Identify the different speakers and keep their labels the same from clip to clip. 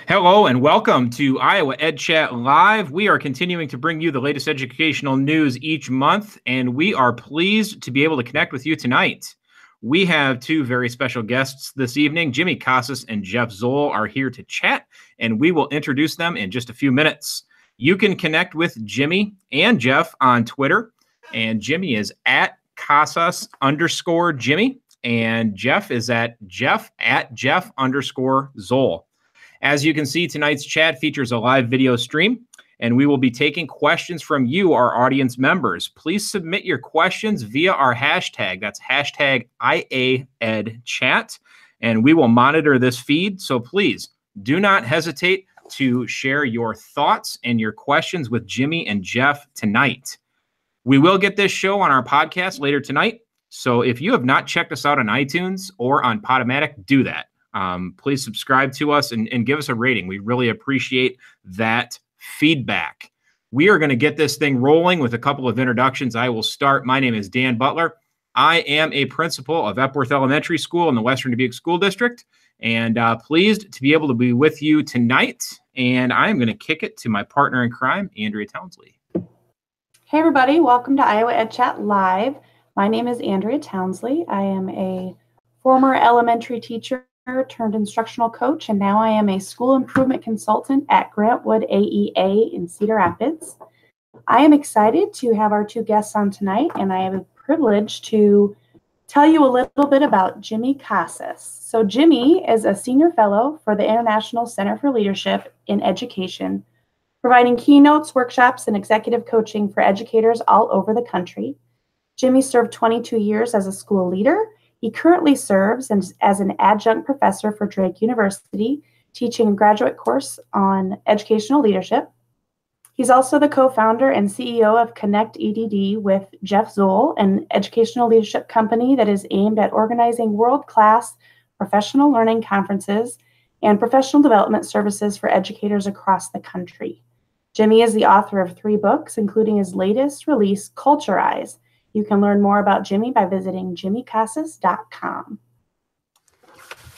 Speaker 1: Hello and welcome to IAedChat Live. We are continuing to bring you the latest educational news each month, and we are pleased to be able to connect with you tonight. We have two very special guests this evening. Jimmy Casas and Jeff Zoul are here to chat, and we will introduce them in just a few minutes. You can connect with Jimmy and Jeff on Twitter, and Jimmy is at Casas_Jimmy, and Jeff is at Jeff_Zoul. As you can see, tonight's chat features a live video stream, and we will be taking questions from you, our audience members. Please submit your questions via our hashtag. That's hashtag IAedChat, and we will monitor this feed. So please do not hesitate to share your thoughts and your questions with Jimmy and Jeff tonight. We will get this show on our podcast later tonight. So if you have not checked us out on iTunes or on Podomatic, do that. Please subscribe to us and give us a rating. We really appreciate that feedback. We are going to get this thing rolling with a couple of introductions. I will start. My name is Dan Butler. I am a principal of Epworth Elementary School in the Western Dubuque School District, and pleased to be able to be with you tonight. And I am going to kick it to my partner in crime, Andrea Townsley.
Speaker 2: Hey everybody, welcome to IAedChat Live. My name is Andrea Townsley. I am a former elementary teacher turned instructional coach, and now I am a school improvement consultant at Grantwood AEA in Cedar Rapids. I am excited to have our two guests on tonight, and I have a privilege to tell you a little bit about Jimmy Casas. So Jimmy is a senior fellow for the International Center for Leadership in Education, providing keynotes, workshops, and executive coaching for educators all over the country. Jimmy served 22 years as a school leader. He currently serves as an adjunct professor for Drake University, teaching a graduate course on educational leadership. He's also the co-founder and CEO of Connect EDD with Jeff Zoul, an educational leadership company that is aimed at organizing world-class professional learning conferences and professional development services for educators across the country. Jimmy is the author of 3 books, including his latest release, Culturize. You can learn more about Jimmy by visiting jimmycasas.com.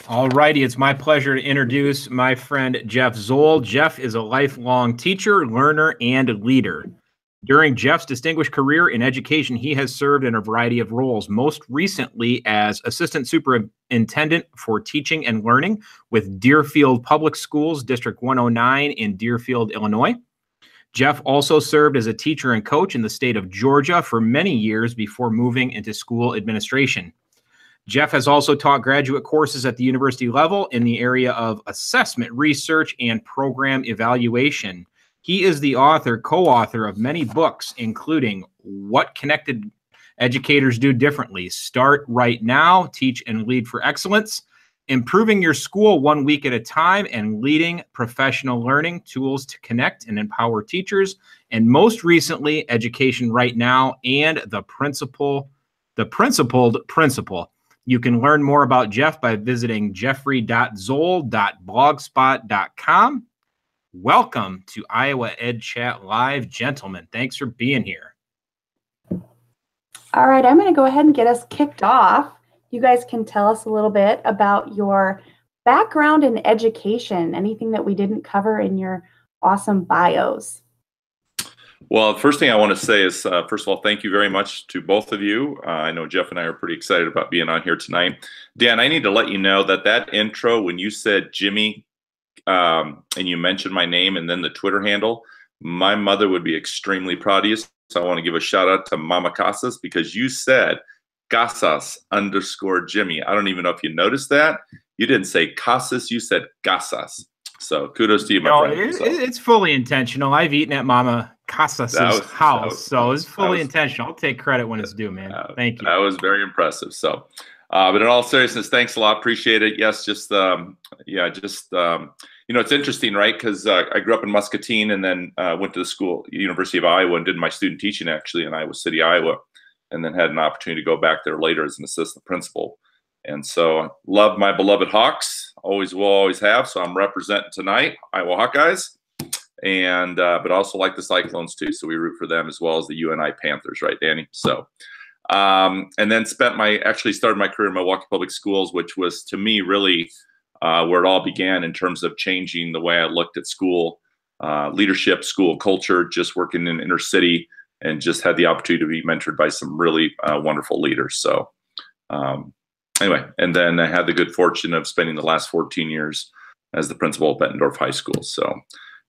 Speaker 1: All righty, it's my pleasure to introduce my friend Jeff Zoul. Jeff is a lifelong teacher, learner, and leader. During Jeff's distinguished career in education, he has served in a variety of roles, most recently as Assistant Superintendent for Teaching and Learning with Deerfield Public Schools, District 109 in Deerfield, Illinois. Jeff also served as a teacher and coach in the state of Georgia for many years before moving into school administration. Jeff has also taught graduate courses at the university level in the area of assessment, research, and program evaluation. He is the co-author of many books, including What Connected Educators Do Differently, Start Right Now, Teach and Lead for Excellence, Improving Your School 1 Week at a Time, and Leading Professional Learning, Tools to Connect and Empower Teachers, and most recently, Education Right Now and The Principled Principle. You can learn more about Jeff by visiting jeffrey.zoul.blogspot.com. Welcome to IAedChat Live, gentlemen. Thanks for being here.
Speaker 2: All right, I'm going to go ahead and get us kicked off. You guys can tell us a little bit about your background in education, anything that we didn't cover in your awesome bios.
Speaker 3: Well, the first thing I want to say is, first of all, thank you very much to both of you. I know Jeff and I are pretty excited about being on here tonight. Dan, I need to let you know that intro, when you said Jimmy, and you mentioned my name and then the Twitter handle, my mother would be extremely proud of you. So I want to give a shout out to Mama Casas, because you said Casas_Jimmy. I don't even know if you noticed that. You didn't say Casas, you said Casas. So kudos to you, my friend.
Speaker 1: It's fully intentional. I've eaten at Mama Casas' house, so it's fully intentional. I'll take credit when it's due, man. Thank you.
Speaker 3: That was very impressive. So, but in all seriousness, thanks a lot. Appreciate it. Yes, you know, it's interesting, right? Because I grew up in Muscatine and then went to the school, University of Iowa, and did my student teaching actually in Iowa City, Iowa, and then had an opportunity to go back there later as an assistant principal. And so love my beloved Hawks, always will, always have. So I'm representing tonight, Iowa Hawkeyes, and but also like the Cyclones too. So we root for them as well as the UNI Panthers, right, Danny? So and then started my career in Milwaukee Public Schools, which was to me really where it all began in terms of changing the way I looked at school, leadership, school culture, just working in inner city, and just had the opportunity to be mentored by some really wonderful leaders. So anyway, and then I had the good fortune of spending the last 14 years as the principal at Bettendorf High School. So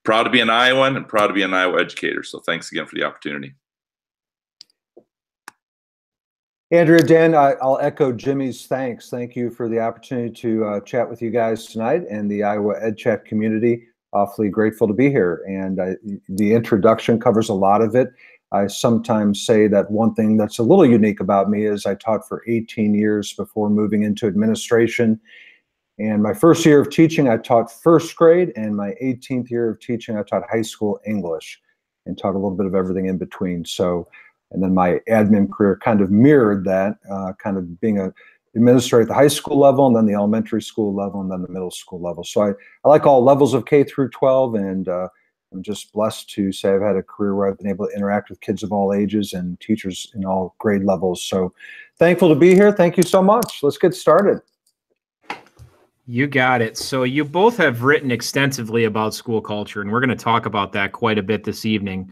Speaker 3: proud to be an Iowan and proud to be an Iowa educator. So thanks again for the opportunity.
Speaker 4: Andrea, Dan, I'll echo Jimmy's thanks. Thank you for the opportunity to chat with you guys tonight and the Iowa EdChat community. Awfully grateful to be here. And the introduction covers a lot of it. I sometimes say that one thing that's a little unique about me is I taught for 18 years before moving into administration. And my first year of teaching, I taught first grade, and my 18th year of teaching, I taught high school English and taught a little bit of everything in between. So, and then my admin career kind of mirrored that, kind of being an administrator at the high school level, and then the elementary school level, and then the middle school level. So I like all levels of K through 12, and I'm just blessed to say I've had a career where I've been able to interact with kids of all ages and teachers in all grade levels. So thankful to be here. Thank you so much. Let's get started.
Speaker 1: You got it. So you both have written extensively about school culture, and we're going to talk about that quite a bit this evening.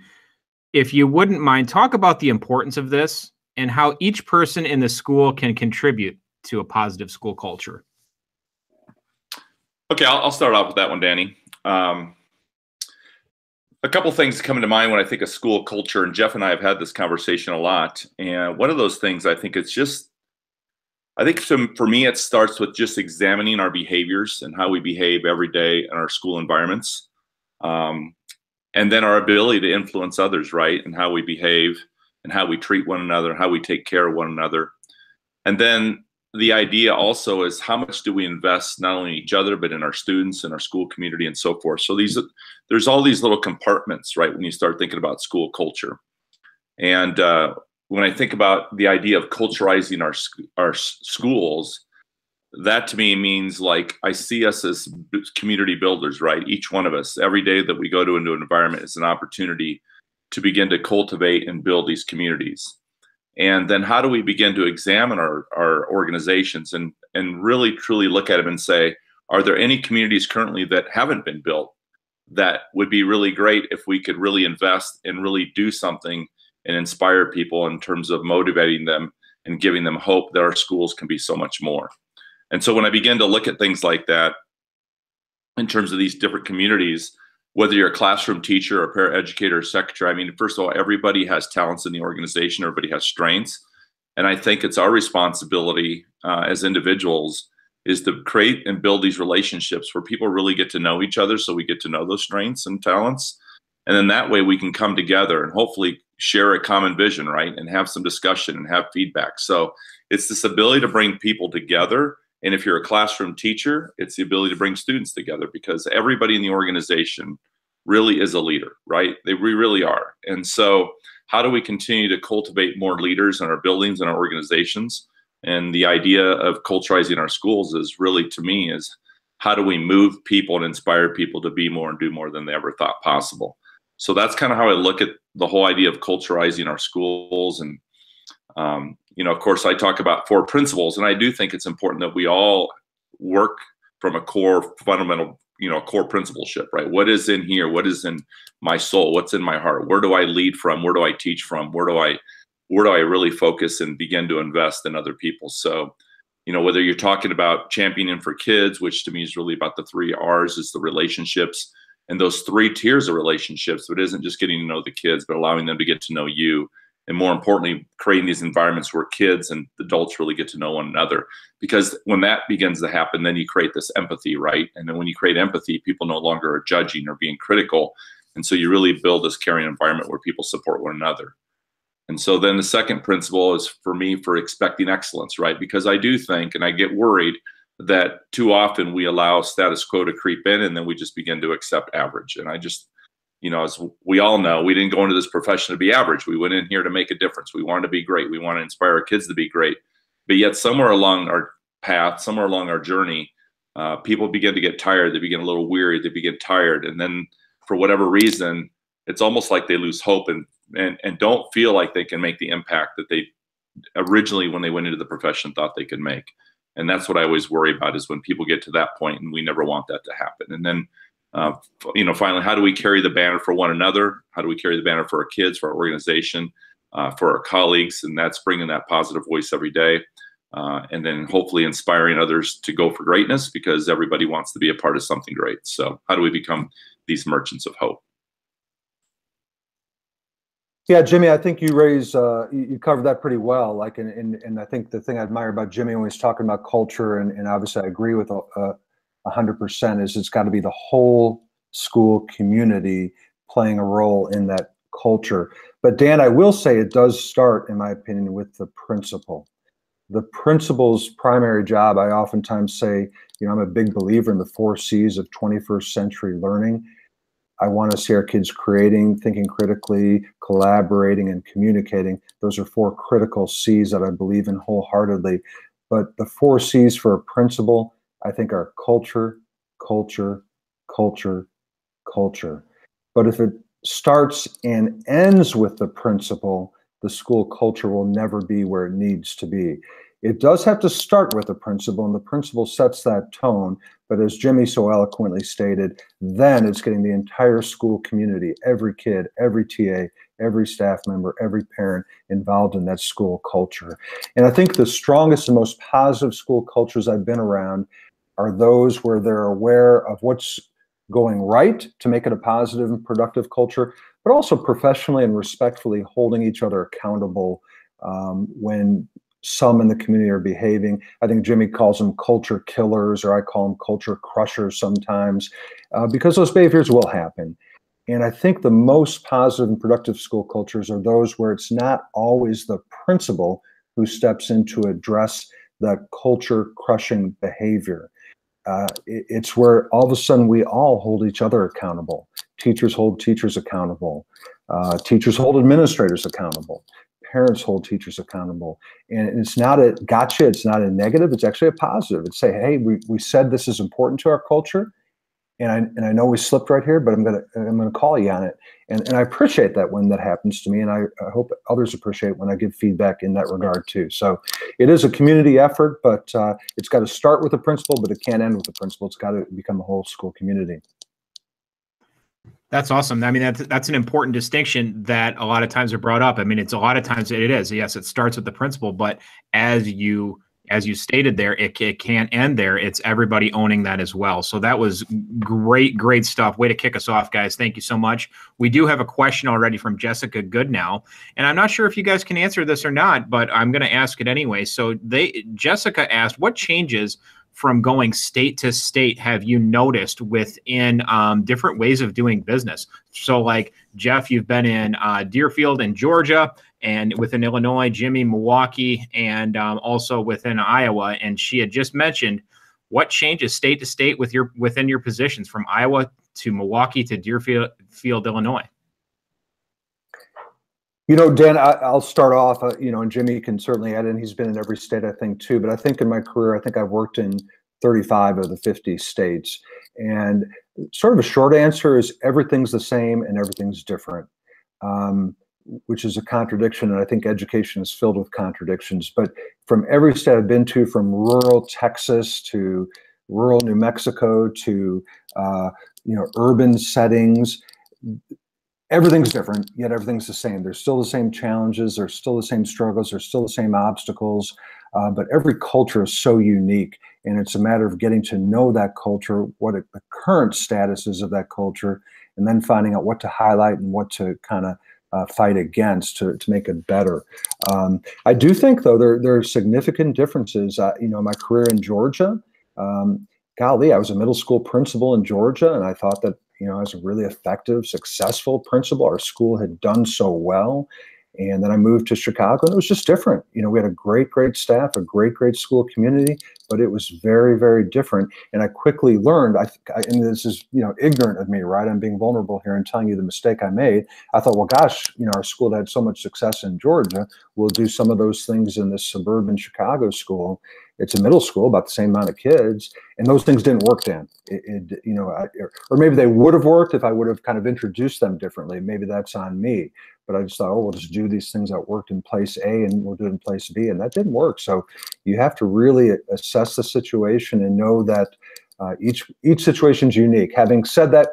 Speaker 1: If you wouldn't mind, talk about the importance of this and how each person in the school can contribute to a positive school culture.
Speaker 3: Okay, I'll start off with that one, Danny. A couple things come to mind when I think of school culture, and Jeff and I have had this conversation a lot. And one of those things, I think for me, it starts with just examining our behaviors and how we behave every day in our school environments. And then our ability to influence others, right? And how we behave and how we treat one another, how we take care of one another. And then the idea also is how much do we invest not only in each other, but in our students and our school community and so forth. So there's all these little compartments, right? When you start thinking about school culture. And when I think about the idea of culturalizing our schools, that to me means like I see us as community builders, right? Each one of us, every day that we go into an environment is an opportunity to begin to cultivate and build these communities. And then how do we begin to examine our organizations and really truly look at them and say, are there any communities currently that haven't been built that would be really great if we could really invest and really do something and inspire people in terms of motivating them and giving them hope that our schools can be so much more. And so when I begin to look at things like that, in terms of these different communities, whether you're a classroom teacher or paraeducator or secretary, I mean, first of all, everybody has talents in the organization, everybody has strengths. And I think it's our responsibility as individuals is to create and build these relationships where people really get to know each other, so we get to know those strengths and talents. And then that way we can come together and hopefully share a common vision, right? And have some discussion and have feedback. So it's this ability to bring people together. And if you're a classroom teacher, it's the ability to bring students together, because everybody in the organization really is a leader, right? We really are. And so how do we continue to cultivate more leaders in our buildings and our organizations? And the idea of culturalizing our schools is really, to me, is how do we move people and inspire people to be more and do more than they ever thought possible? So that's kind of how I look at the whole idea of culturalizing our schools. And you know, of course, I talk about 4 principles, and I do think it's important that we all work from a core fundamental, core principleship, right? What is in here? What is in my soul? What's in my heart? Where do I lead from? Where do I teach from? Where do I really focus and begin to invest in other people? So, whether you're talking about championing for kids, which to me is really about the 3 R's, is the relationships and those 3 tiers of relationships. So it isn't just getting to know the kids, but allowing them to get to know you. And more importantly, creating these environments where kids and adults really get to know one another. Because when that begins to happen, then you create this empathy, right? And then when you create empathy, people no longer are judging or being critical. And so you really build this caring environment where people support one another. And so then the second principle is for me for expecting excellence, right? Because I do think, and I get worried, that too often we allow status quo to creep in, and then we just begin to accept average. And I just, as we all know, we didn't go into this profession to be average. We went in here to make a difference. We wanted to be great. We want to inspire our kids to be great. But yet somewhere along our path, somewhere along our journey, people begin to get tired. They begin a little weary. They begin tired. And then for whatever reason, it's almost like they lose hope and don't feel like they can make the impact that they originally, when they went into the profession, thought they could make. And that's what I always worry about, is when people get to that point, and we never want that to happen. And then, finally, how do we carry the banner for one another? How do we carry the banner for our kids, for our organization, for our colleagues? And that's bringing that positive voice every day. And then hopefully inspiring others to go for greatness, because everybody wants to be a part of something great. So how do we become these merchants of hope?
Speaker 4: Yeah, Jimmy, I think you covered that pretty well. Like, and I think the thing I admire about Jimmy when he's talking about culture, and obviously I agree with 100%, is it's got to be the whole school community playing a role in that culture. But Dan, I will say it does start, in my opinion, with the principal. The principal's primary job, I oftentimes say, I'm a big believer in the 4 C's of 21st century learning. I want to see our kids creating, thinking critically, collaborating, and communicating. Those are 4 critical C's that I believe in wholeheartedly. But the 4 C's for a principal, I think, are culture, culture, culture, culture. But if it starts and ends with the principal, the school culture will never be where it needs to be. It does have to start with the principal, and the principal sets that tone. But as Jimmy so eloquently stated, then it's getting the entire school community, every kid, every TA, every staff member, every parent involved in that school culture. And I think the strongest and most positive school cultures I've been around are those where they're aware of what's going right to make it a positive and productive culture, but also professionally and respectfully holding each other accountable when some in the community are behaving. I think Jimmy calls them culture killers, or I call them culture crushers sometimes, because those behaviors will happen. And I think the most positive and productive school cultures are those where it's not always the principal who steps in to address the culture crushing behavior. It's where all of a sudden we all hold each other accountable. Teachers hold teachers accountable. Teachers hold administrators accountable. Parents hold teachers accountable. And it's not a gotcha, it's not a negative, it's actually a positive. It's say, hey, we said this is important to our culture, and I know we slipped right here, but I'm gonna call you on it. And I appreciate that when that happens to me, and I hope others appreciate when I give feedback in that regard too. So it is a community effort, but it's got to start with the principal, but it can't end with the principal. It's got to become a whole school community.
Speaker 1: That's awesome. I mean, that's an important distinction that a lot of times are brought up. I mean, it's a lot of times it is. Yes, it starts with the principal, but as you stated there, it can't end there. It's everybody owning that as well. So that was great stuff. Way to kick us off, guys. Thank you so much. We do have a question already from Jessica Goodnow, and I'm not sure if you guys can answer this or not, but I'm going to ask it anyway. So Jessica asked, what changes from going state to state have you noticed within different ways of doing business? So like Jeff, you've been in Deerfield in Georgia, and within Illinois, Jimmy, Milwaukee, and also within Iowa. And she had just mentioned what changes state to state within your positions from Iowa to Milwaukee to Deerfield, Illinois.
Speaker 4: Dan, I'll start off, and Jimmy can certainly add in. He's been in every state, I think, too. But I think in my career, I think I've worked in 35 of the 50 states. And sort of a short answer is everything's the same and everything's different, which is a contradiction. And I think education is filled with contradictions. But from every state I've been to, from rural Texas to rural New Mexico to, urban settings, everything's different, yet everything's the same. There's still the same challenges, there's still the same struggles, there's still the same obstacles, but every culture is so unique, and it's a matter of getting to know that culture, what the current status is of that culture, and then finding out what to highlight and what to kind of fight against to make it better. I do think, though, there are significant differences. My career in Georgia, golly, I was a middle school principal in Georgia, and I thought that I was a really effective, successful principal. Our school had done so well. And then I moved to Chicago, and it was just different. We had a great staff, a great school community, but it was very, very different. And I quickly learned, and this is, ignorant of me, right? I'm being vulnerable here and telling you the mistake I made. I thought, well, gosh, our school had so much success in Georgia. We'll do some of those things in this suburban Chicago school. it's a middle school, about the same amount of kids, and those things didn't work then. Or maybe they would have worked if I would have kind of introduced them differently. Maybe that's on me. But I just thought, oh, we'll just do these things that worked in place A and we'll do it in place B, and that didn't work. So you have to really assess the situation and know that each situation is unique. Having said that,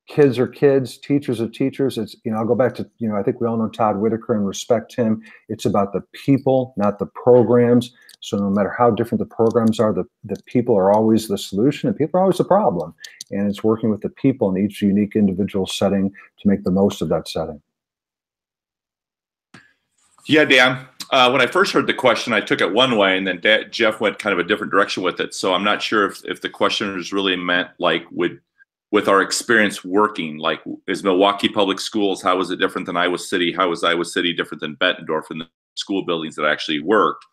Speaker 4: kids are kids, teachers are teachers. It's, I'll go back to, I think we all know Todd Whitaker and respect him. It's about the people, not the programs. So no matter how different the programs are, the people are always the solution and people are always the problem. And it's working with the people in each unique individual setting to make the most of that setting.
Speaker 3: Yeah, Dan, when I first heard the question, I took it one way, and then Jeff went kind of a different direction with it. So I'm not sure if the question was really meant like with our experience working, like is Milwaukee Public Schools, how was it different than Iowa City? How was Iowa City different than Bettendorf and the school buildings that actually worked?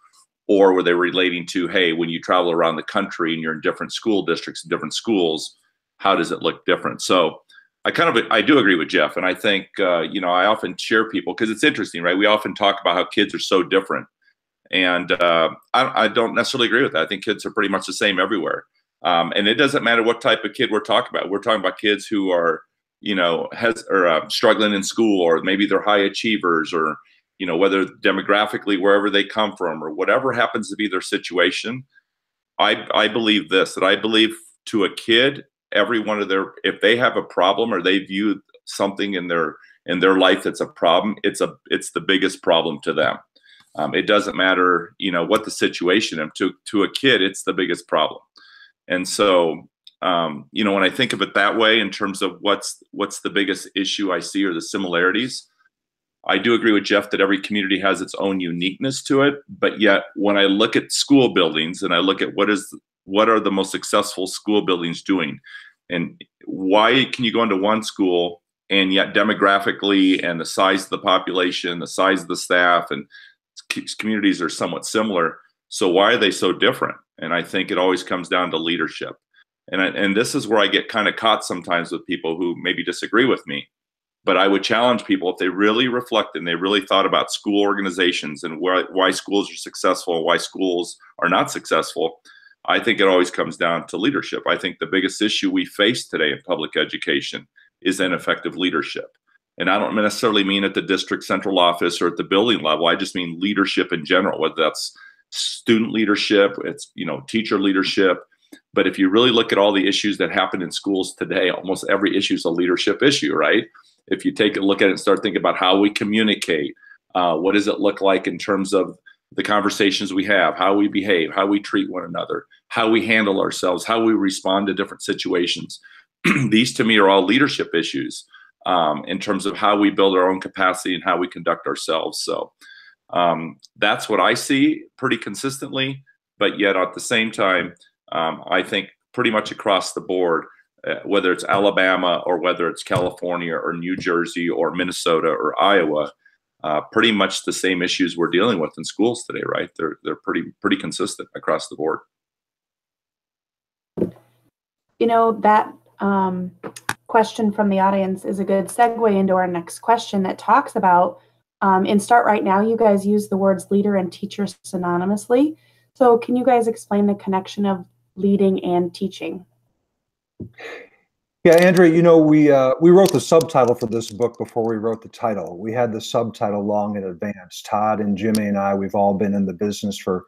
Speaker 3: Or were they relating to, hey, when you travel around the country and you're in different school districts and different schools, how does it look different? So I do agree with Jeff. And I think, I often share people, because it's interesting, right? We often talk about how kids are so different. And I don't necessarily agree with that. I think kids are pretty much the same everywhere. And it doesn't matter what type of kid we're talking about. We're talking about kids who are, struggling in school, or maybe they're high achievers, or, whether demographically, wherever they come from, or whatever happens to be their situation. I believe this, that I believe to a kid, every one of if they have a problem or they view something in their life that's a problem, it's the biggest problem to them. It doesn't matter, what the situation is. To a kid, it's the biggest problem. And so, when I think of it that way, in terms of what's the biggest issue I see, or the similarities, I do agree with Jeff that every community has its own uniqueness to it. But yet, when I look at school buildings and I look at what are the most successful school buildings doing, and why can you go into one school and yet demographically and the size of the population, the size of the staff, and communities are somewhat similar. So why are they so different? And I think it always comes down to leadership. And this is where I get kind of caught sometimes with people who maybe disagree with me. But I would challenge people, if they really reflected and they really thought about school organizations and why schools are successful and why schools are not successful, I think it always comes down to leadership. I think the biggest issue we face today in public education is ineffective leadership. And I don't necessarily mean at the district central office or at the building level. I just mean leadership in general, whether that's student leadership, it's, teacher leadership. But if you really look at all the issues that happen in schools today, almost every issue is a leadership issue, right? If you take a look at it and start thinking about how we communicate, what does it look like in terms of the conversations we have, how we behave, how we treat one another, how we handle ourselves, how we respond to different situations. These to me are all leadership issues in terms of how we build our own capacity and how we conduct ourselves. So that's what I see pretty consistently, but yet at the same time, I think pretty much across the board, whether it's Alabama or whether it's California or New Jersey or Minnesota or Iowa, pretty much the same issues we're dealing with in schools today, right? They're pretty consistent across the board.
Speaker 2: That question from the audience is a good segue into our next question that talks about, in Start Right Now, you guys use the words leader and teacher synonymously. So can you guys explain the connection of leading and teaching?
Speaker 4: Yeah, Andrea, we wrote the subtitle for this book before we wrote the title. We had the subtitle long in advance. Todd and Jimmy and I, we've all been in the business for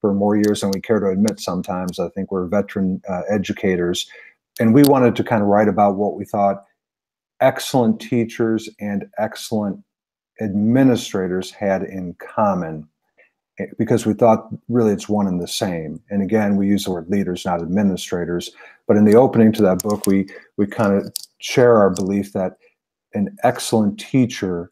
Speaker 4: more years than we care to admit sometimes. I think we're veteran educators. And we wanted to kind of write about what we thought excellent teachers and excellent administrators had in common, because we thought really it's one and the same. And again, we use the word leaders, not administrators. But in the opening to that book, we kind of share our belief that an excellent teacher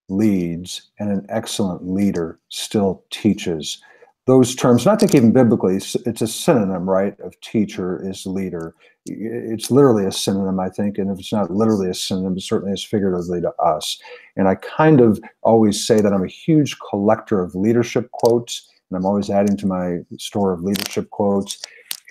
Speaker 4: leads and an excellent leader still teaches. Those terms, not think even biblically, it's a synonym, right, of teacher is leader. It's literally a synonym, I think, and if it's not literally a synonym, it certainly is figuratively to us. And I kind of always say that I'm a huge collector of leadership quotes, and I'm always adding to my store of leadership quotes.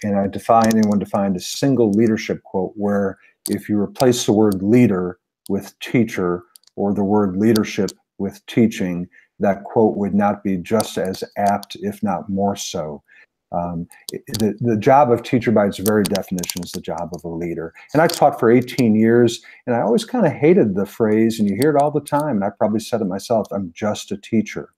Speaker 4: And I defy anyone to find a single leadership quote where if you replace the word leader with teacher or the word leadership with teaching, that quote would not be just as apt, if not more so. The job of teacher by its very definition is the job of a leader. And I taught for 18 years, and I always kind of hated the phrase, and you hear it all the time, and I probably said it myself, I'm just a teacher.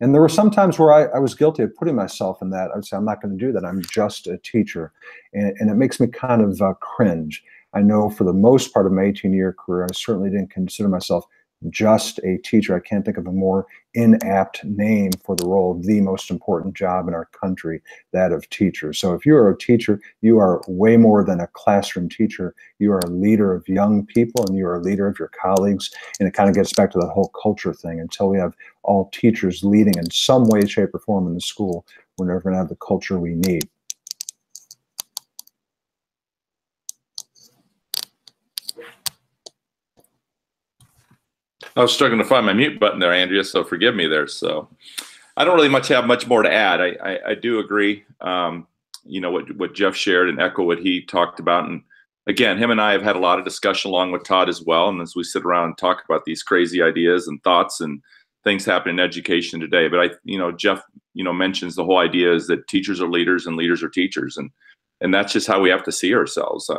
Speaker 4: And there were some times where I was guilty of putting myself in that. I would say, I'm not going to do that. I'm just a teacher. And it makes me kind of cringe. I know for the most part of my 18-year career, I certainly didn't consider myself just a teacher. I can't think of a more inapt name for the role of the most important job in our country, that of teacher. So if you are a teacher, you are way more than a classroom teacher. You are a leader of young people, and you are a leader of your colleagues. And it kind of gets back to that whole culture thing. Until we have all teachers leading in some way, shape, or form in the school, we're never going to have the culture we need.
Speaker 3: I was struggling to find my mute button there, Andrea, so forgive me there. So I don't really have much more to add. I do agree, you know, what Jeff shared and echo what he talked about. And again, him and I have had a lot of discussion along with Todd as well. And as we sit around and talk about these crazy ideas and thoughts and things happening in education today. But Jeff, mentions the whole idea is that teachers are leaders and leaders are teachers. And that's just how we have to see ourselves.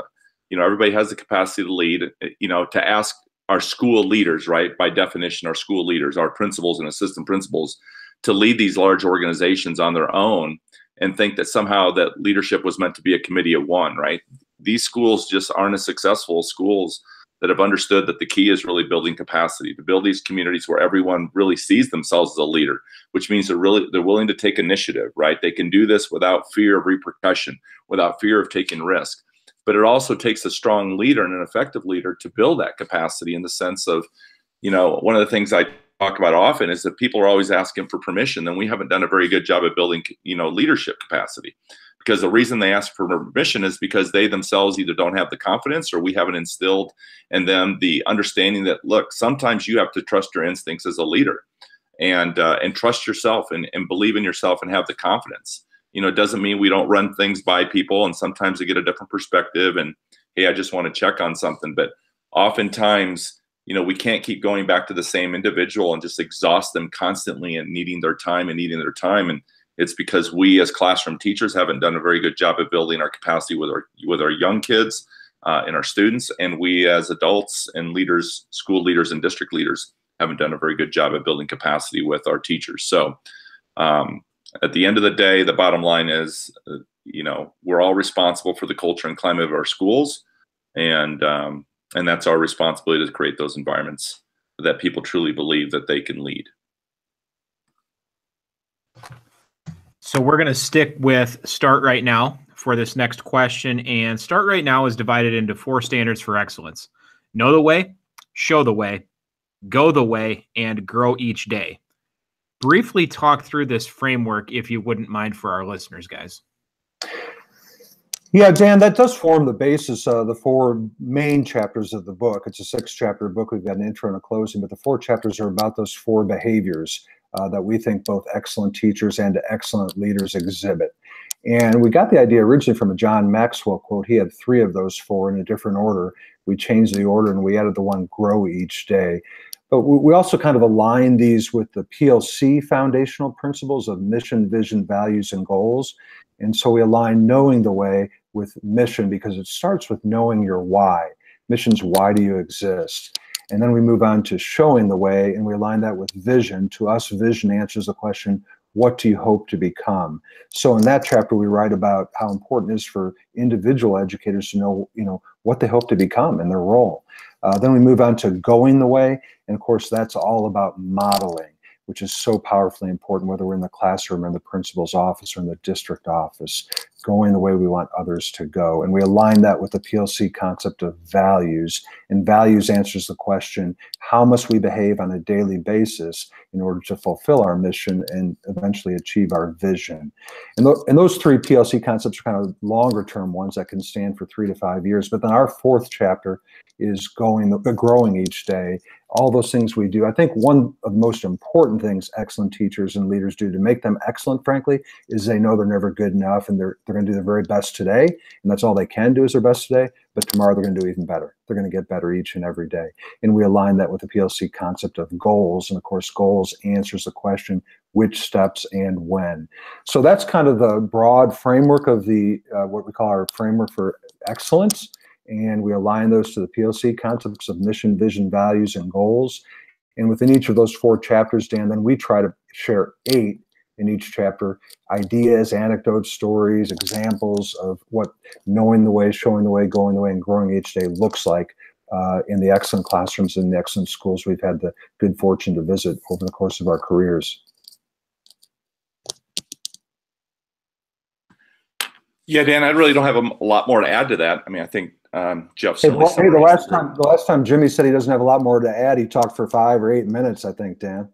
Speaker 3: Everybody has the capacity to lead, to ask our school leaders, right? By definition, our school leaders, our principals and assistant principals, to lead these large organizations on their own and think that somehow that leadership was meant to be a committee of one, right? These schools just aren't as successful as schools that have understood that the key is really building capacity, to build these communities where everyone really sees themselves as a leader, which means they're willing to take initiative, right? They can do this without fear of repercussion, without fear of taking risk. But it also takes a strong leader and an effective leader to build that capacity, in the sense of, one of the things I talk about often is that people are always asking for permission, and we haven't done a very good job of building, leadership capacity. Because the reason they ask for permission is because they themselves either don't have the confidence, or we haven't instilled in them the understanding that, look, sometimes you have to trust your instincts as a leader, and trust yourself and believe in yourself and have the confidence. It doesn't mean we don't run things by people, and sometimes they get a different perspective and, hey, I just want to check on something. But oftentimes, we can't keep going back to the same individual and just exhaust them constantly and needing their time. And it's because we as classroom teachers haven't done a very good job of building our capacity with our young kids and our students. And we as adults and leaders, school leaders and district leaders, haven't done a very good job of building capacity with our teachers. So, at the end of the day, the bottom line is, we're all responsible for the culture and climate of our schools, and that's our responsibility to create those environments that people truly believe that they can lead.
Speaker 1: So we're going to stick with Start Right Now for this next question, and Start Right Now is divided into 4 standards for excellence: know the way, show the way, go the way, and grow each day. Briefly talk through this framework, if you wouldn't mind, for our listeners, guys.
Speaker 4: Yeah, Dan, that does form the basis of the 4 main chapters of the book. It's a 6-chapter book. We've got an intro and a closing, but the 4 chapters are about those 4 behaviors that we think both excellent teachers and excellent leaders exhibit. And we got the idea originally from a John Maxwell quote. He had 3 of those 4 in a different order. We changed the order and we added the one, grow each day. But we also kind of align these with the PLC foundational principles of mission, vision, values, and goals. And so we align knowing the way with mission, because it starts with knowing your why. Mission's why do you exist? And then we move on to showing the way, and we align that with vision. To us, vision answers the question, what do you hope to become? So in that chapter, we write about how important it is for individual educators to know, what they hope to become in their role. Then we move on to going the way. And of course, that's all about modeling, which is so powerfully important, whether we're in the classroom or in the principal's office or in the district office, going the way we want others to go. And we align that with the PLC concept of values. And values answers the question, how must we behave on a daily basis in order to fulfill our mission and eventually achieve our vision? And those 3 PLC concepts are kind of longer term ones that can stand for 3 to 5 years. But then our 4th chapter is growing each day. All those things we do. I think one of the most important things excellent teachers and leaders do to make them excellent, frankly, is they know they're never good enough, and they're going to do their very best today, and that's all they can do is their best today. but tomorrow they're going to do even better. They're going to get better each and every day. And we align that with the PLC concept of goals. And of course, goals answers the question, which steps and when. So that's kind of the broad framework of the what we call our framework for excellence. And we align those to the PLC concepts of mission, vision, values, and goals. And within each of those 4 chapters, Dan, then we try to share 8 in each chapter, ideas, anecdotes, stories, examples of what knowing the way, showing the way, going the way, and growing each day looks like in the excellent classrooms and the excellent schools we've had the good fortune to visit over the course of our careers.
Speaker 3: Yeah, Dan, I really don't have a lot more to add to that. I mean, I think Jeff.
Speaker 4: Hey, the last time Jimmy said he doesn't have a lot more to add, he talked for 5 or 8 minutes, I think, Dan.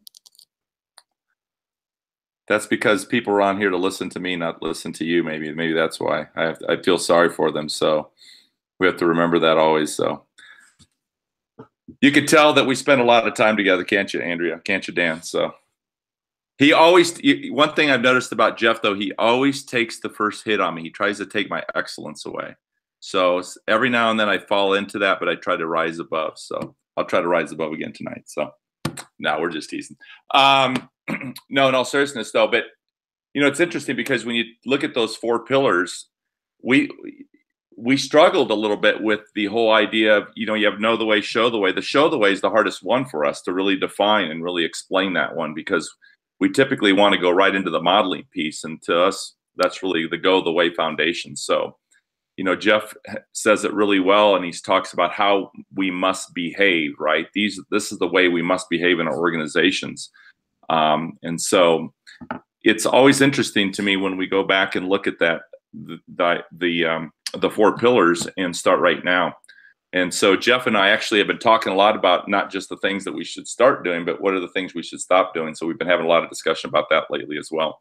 Speaker 3: That's because people are on here to listen to me, not listen to you. Maybe that's why. I feel sorry for them. So we have to remember that always. So you could tell that we spend a lot of time together, can't you, Andrea? Can't you, Dan? So he always, one thing I've noticed about Jeff, though, he always takes the first hit on me. He tries to take my excellence away. So every now and then I fall into that, but I try to rise above. So I'll try to rise above again tonight. So no, we're just teasing. No, in all seriousness, though, but you know, it's interesting because when you look at those 4 pillars, we struggled a little bit with the whole idea of, you know, you have know the way, show the way. The show the way is the hardest one for us to really define and really explain that one, because we typically want to go right into the modeling piece, and to us, that's really the go the way foundation. So, you know, Jeff says it really well, and he talks about how we must behave, right? This is the way we must behave in our organizations. And so it's always interesting to me when we go back and look at that, the 4 pillars and start right now. And so Jeff and I actually have been talking a lot about not just the things that we should start doing, but what are the things we should stop doing. So we've been having a lot of discussion about that lately as well.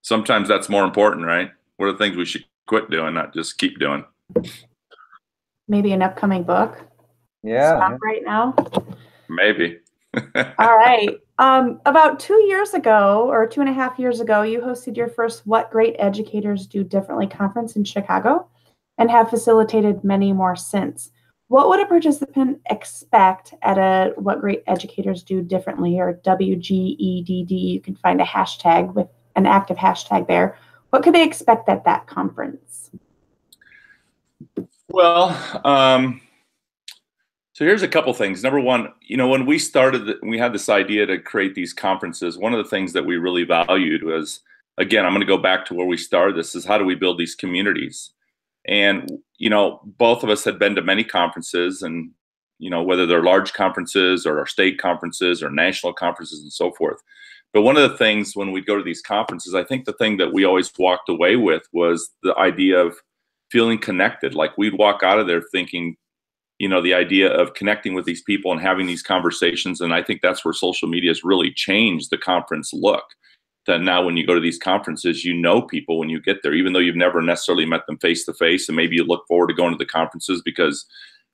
Speaker 3: Sometimes that's more important, right? What are the things we should quit doing, not just keep doing?
Speaker 2: Maybe an upcoming book.
Speaker 4: Yeah.
Speaker 2: Stop right now.
Speaker 3: Maybe.
Speaker 2: All right. About 2 years ago, or 2.5 years ago, you hosted your first What Great Educators Do Differently conference in Chicago and have facilitated many more since. What would a participant expect at a What Great Educators Do Differently, or WGEDD? You can find a hashtag with an active hashtag there. What could they expect at that conference?
Speaker 3: Well, so here's a couple things. Number one, you know, when we started, we had this idea to create these conferences. One of the things that we really valued was, again, I'm going to go back to where we started this, is how do we build these communities? And, you know, both of us had been to many conferences, and, you know, whether they're large conferences or our state conferences or national conferences and so forth. But one of the things when we go to these conferences, I think the thing that we always walked away with was the idea of feeling connected. Like we'd walk out of there thinking, you know, the idea of connecting with these people and having these conversations. And I think that's where social media has really changed the conference look. That now when you go to these conferences, you know people when you get there, even though you've never necessarily met them face to face. And maybe you look forward to going to the conferences because,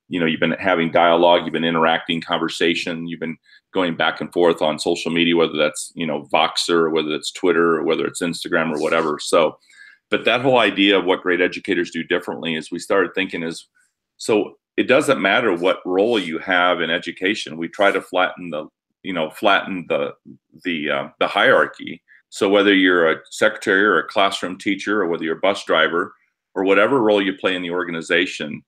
Speaker 3: you know, you've been having dialogue, you've been interacting, conversation, you've been going back and forth on social media, whether that's, you know, Voxer, or whether it's Twitter, or whether it's Instagram or whatever. So, but that whole idea of what great educators do differently is we started thinking is, so it doesn't matter what role you have in education. We try to flatten the, you know, the hierarchy. So whether you're a secretary or a classroom teacher, or whether you're a bus driver, or whatever role you play in the organization,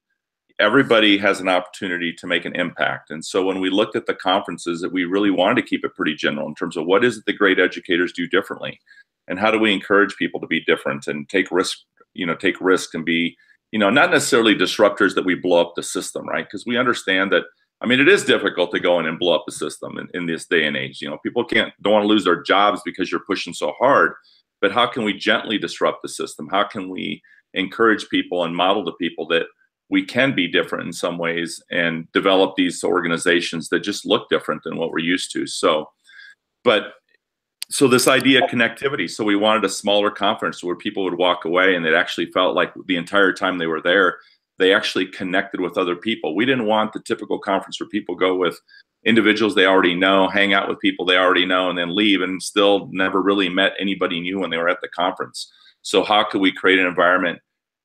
Speaker 3: everybody has an opportunity to make an impact. And so when we looked at the conferences, that we really wanted to keep it pretty general in terms of what is it the great educators do differently, and how do we encourage people to be different and take risk, you know, take risk and be, you know, not necessarily disruptors that we blow up the system, right? Because we understand that, I mean, it is difficult to go in and blow up the system in this day and age. You know, people don't want to lose their jobs because you're pushing so hard, but how can we gently disrupt the system? How can we encourage people and model to people that we can be different in some ways and develop these organizations that just look different than what we're used to? So this idea of connectivity. So we wanted a smaller conference where people would walk away and they actually felt like the entire time they were there, they actually connected with other people. We didn't want the typical conference where people go with individuals they already know, hang out with people they already know, and then leave and still never really met anybody new when they were at the conference. So how could we create an environment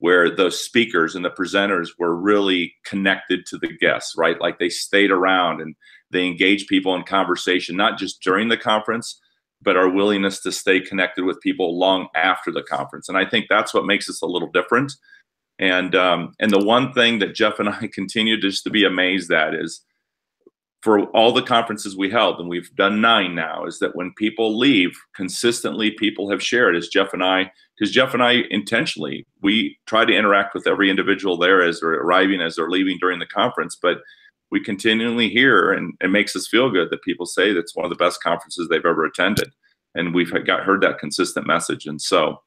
Speaker 3: where the speakers and the presenters were really connected to the guests, right? Like they stayed around and they engaged people in conversation, not just during the conference, but our willingness to stay connected with people long after the conference. And I think that's what makes us a little different. And the one thing that Jeff and I continue just to be amazed at is, for all the conferences we held, and we've done 9 now, is that when people leave, consistently people have shared, as Jeff and I, because Jeff and I intentionally, we try to interact with every individual there as they're arriving, as they're leaving during the conference, but we continually hear, and it makes us feel good that people say that's one of the best conferences they've ever attended. And we've heard that consistent message. And so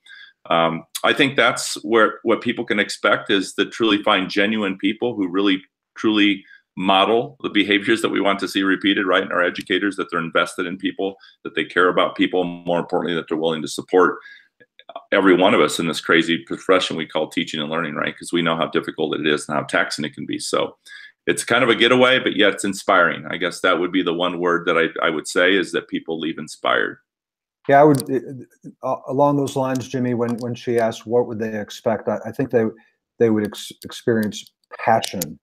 Speaker 3: I think that's what people can expect, is to truly find genuine people who really, truly model the behaviors that we want to see repeated, right? And our educators, that they're invested in people, that they care about people, more importantly, that they're willing to support every one of us in this crazy profession we call teaching and learning, right? Because we know how difficult it is and how taxing it can be. So it's kind of a getaway, but yet it's inspiring. I guess that would be the one word that I would say, is that people leave inspired.
Speaker 4: Yeah, I would, along those lines, Jimmy, when she asked what would they expect, I think they would experience passion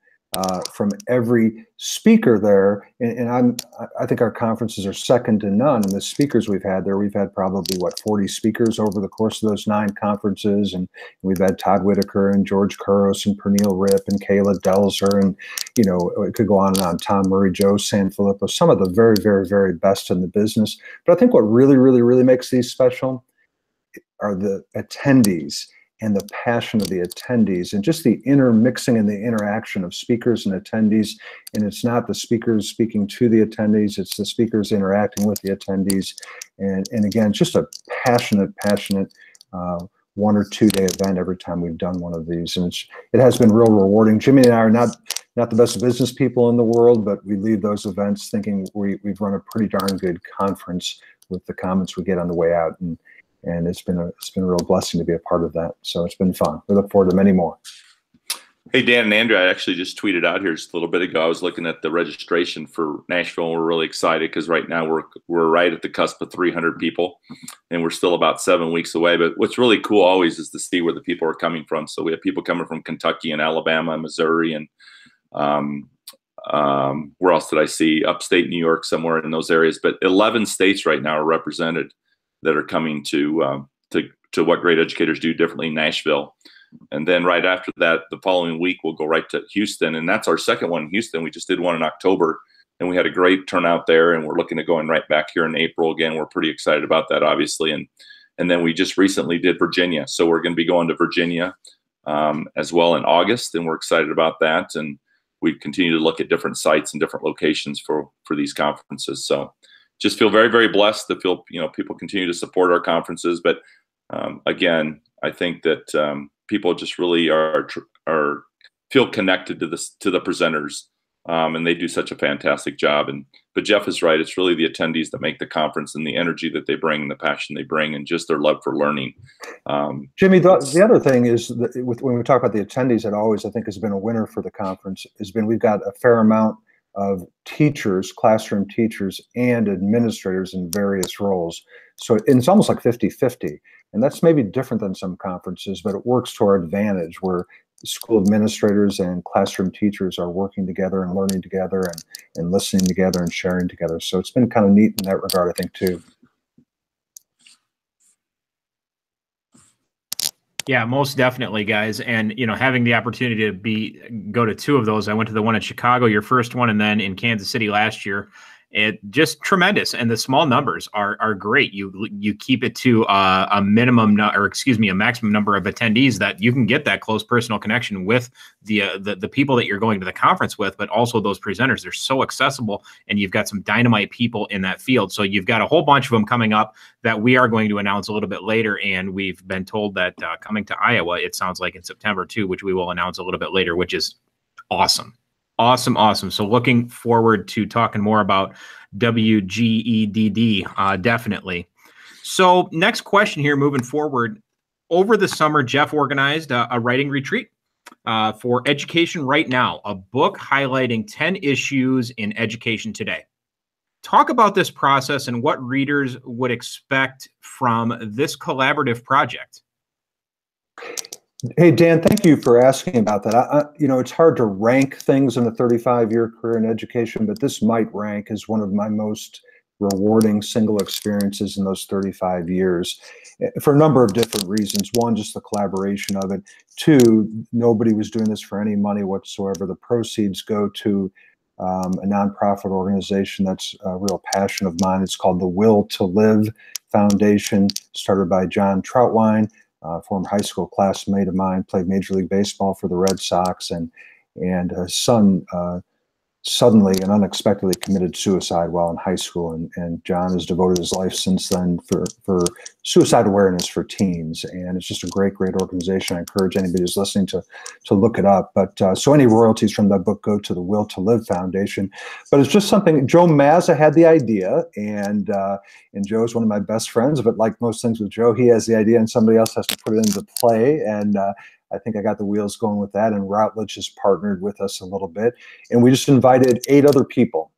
Speaker 4: from every speaker there. And I think our conferences are second to none. And the speakers we've had there, we've had probably, what, 40 speakers over the course of those 9 conferences. And we've had Todd Whitaker and George Kuros and Pernille Ripp and Kayla Delzer. And, you know, it could go on and on. Tom Murray, Joe Sanfilippo, some of the very, very, very best in the business. But I think what really, really, really makes these special are the attendees, and the passion of the attendees, and just the intermixing and the interaction of speakers and attendees. And it's not the speakers speaking to the attendees, it's the speakers interacting with the attendees. And again, just a passionate 1 or 2 day event every time we've done one of these. And it has been real rewarding. Jimmy and I are not the best business people in the world, but we leave those events thinking we've run a pretty darn good conference with the comments we get on the way out. And it's been a real blessing to be a part of that. So it's been fun. We look forward to many more.
Speaker 3: Hey, Dan and Andrew, I actually just tweeted out here just a little bit ago. I was looking at the registration for Nashville, and we're really excited because right now we're right at the cusp of 300 people, and we're still about 7 weeks away. But what's really cool always is to see where the people are coming from. So we have people coming from Kentucky and Alabama and Missouri, and where else did I see? Upstate New York, somewhere in those areas. But 11 states right now are represented that are coming to what great educators do differently in Nashville. And then right after that, the following week, we'll go right to Houston. And that's our second one in Houston. We just did one in October, and we had a great turnout there. And we're looking at going right back here in April again. We're pretty excited about that, obviously. And then we just recently did Virginia. So we're going to be going to Virginia as well in August. And we're excited about that. And we continue to look at different sites and different locations for these conferences. So just feel very, very blessed to feel, people continue to support our conferences. But again, I think that people just really feel connected to the presenters, and they do such a fantastic job. But Jeff is right; it's really the attendees that make the conference, and the energy that they bring, and the passion they bring, and just their love for learning.
Speaker 4: Jimmy, the other thing is that when we talk about the attendees, that always I think has been a winner for the conference. We've got a fair amount of teachers, classroom teachers, and administrators in various roles. So it's almost like 50-50. And that's maybe different than some conferences, but it works to our advantage, where school administrators and classroom teachers are working together and learning together and listening together and sharing together. So it's been kind of neat in that regard, I think, too.
Speaker 1: Yeah, most definitely, guys. And, having the opportunity to go to 2 of those, I went to the one in Chicago, your first one, and then in Kansas City last year. It just tremendous, and the small numbers are great. You keep it to a maximum number of attendees that you can get that close personal connection with the people that you're going to the conference with, but also those presenters. They're so accessible, and you've got some dynamite people in that field. So you've got a whole bunch of them coming up that we are going to announce a little bit later, and we've been told that coming to Iowa, it sounds like in September too, which we will announce a little bit later, which is awesome. Awesome. So looking forward to talking more about WGEDD, definitely. So next question here, moving forward. Over the summer, Jeff organized a writing retreat for Education Right Now, a book highlighting 10 issues in education today. Talk about this process and what readers would expect from this collaborative project.
Speaker 4: Hey, Dan, thank you for asking about that. It's hard to rank things in a 35-year career in education, but this might rank as one of my most rewarding single experiences in those 35 years for a number of different reasons. One, just the collaboration of it. Two, nobody was doing this for any money whatsoever. The proceeds go to a nonprofit organization that's a real passion of mine. It's called the Will to Live Foundation, started by John Troutwine, former high school classmate of mine, played Major League Baseball for the Red Sox, and his son suddenly and unexpectedly committed suicide while in high school. And John has devoted his life since then for suicide awareness for teens. And it's just a great, great organization. I encourage anybody who's listening to look it up. But so any royalties from that book go to the Will to Live Foundation. But it's just something, Joe Mazza had the idea, and Joe's one of my best friends, but like most things with Joe, he has the idea and somebody else has to put it into play. And I think I got the wheels going with that, and Routledge has partnered with us a little bit. And we just invited 8 other people.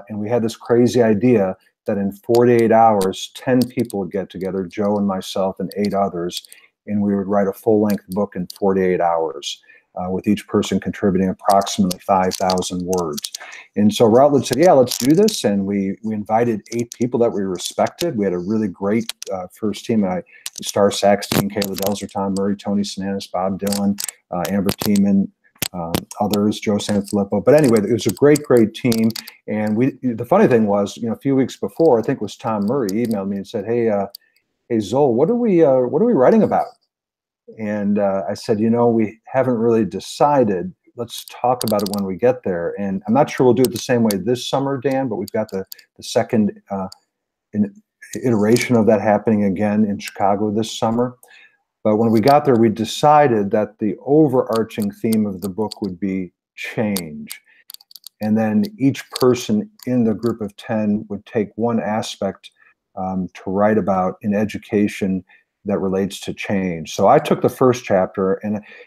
Speaker 4: And we had this crazy idea that in 48 hours, 10 people would get together, Joe and myself and 8 others, and we would write a full-length book in 48 hours, with each person contributing approximately 5,000 words. And so Routledge said, yeah, let's do this. And we invited 8 people that we respected. We had a really great first team. Star sax team, Kayla Delzer, Tom Murray, Tony Sinanis, Bob Dylan, Amber Tiemann, others, Joe Sanfilippo. But anyway, it was a great, great team. And the funny thing was, a few weeks before, I think it was Tom Murray emailed me and said, hey Zoul, what are we writing about? And I said, we haven't really decided. Let's talk about it when we get there. And I'm not sure we'll do it the same way this summer, Dan, but we've got the second iteration of that happening again in Chicago this summer. But when we got there, we decided that the overarching theme of the book would be change. And then each person in the group of 10 would take one aspect to write about in education that relates to change. So I took the first chapter,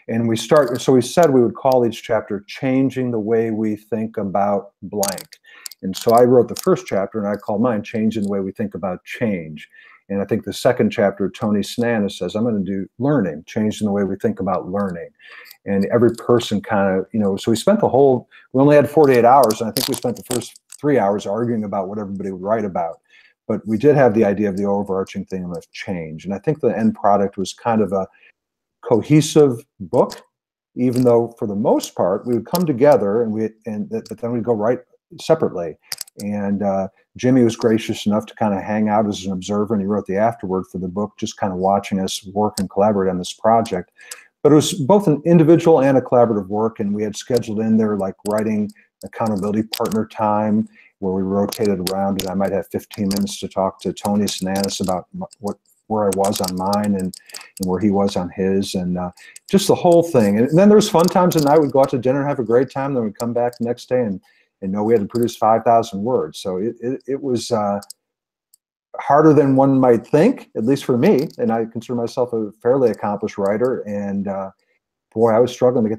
Speaker 4: and we said we would call each chapter Changing the Way We Think About Blank. And so I wrote the first chapter, and I called mine Changing the Way We Think About Change. And I think the second chapter, Tony Sinanis says, I'm going to do learning, changing the way we think about learning. And every person kind of, so we spent we only had 48 hours, and I think we spent the first 3 hours arguing about what everybody would write about. But we did have the idea of the overarching theme of change. And I think the end product was kind of a cohesive book, even though for the most part, we would come together but then we'd go write separately. And Jimmy was gracious enough to kind of hang out as an observer, and he wrote the afterword for the book, just kind of watching us work and collaborate on this project. But it was both an individual and a collaborative work, and we had scheduled in there like writing accountability partner time, where we rotated around, and I might have 15 minutes to talk to Tony Sinanis about where I was on mine and where he was on his, and just the whole thing. And then there was fun times at night. We'd go out to dinner and have a great time. Then we'd come back the next day and know we had to produce 5,000 words. So it was harder than one might think, at least for me. And I consider myself a fairly accomplished writer. And boy, I was struggling to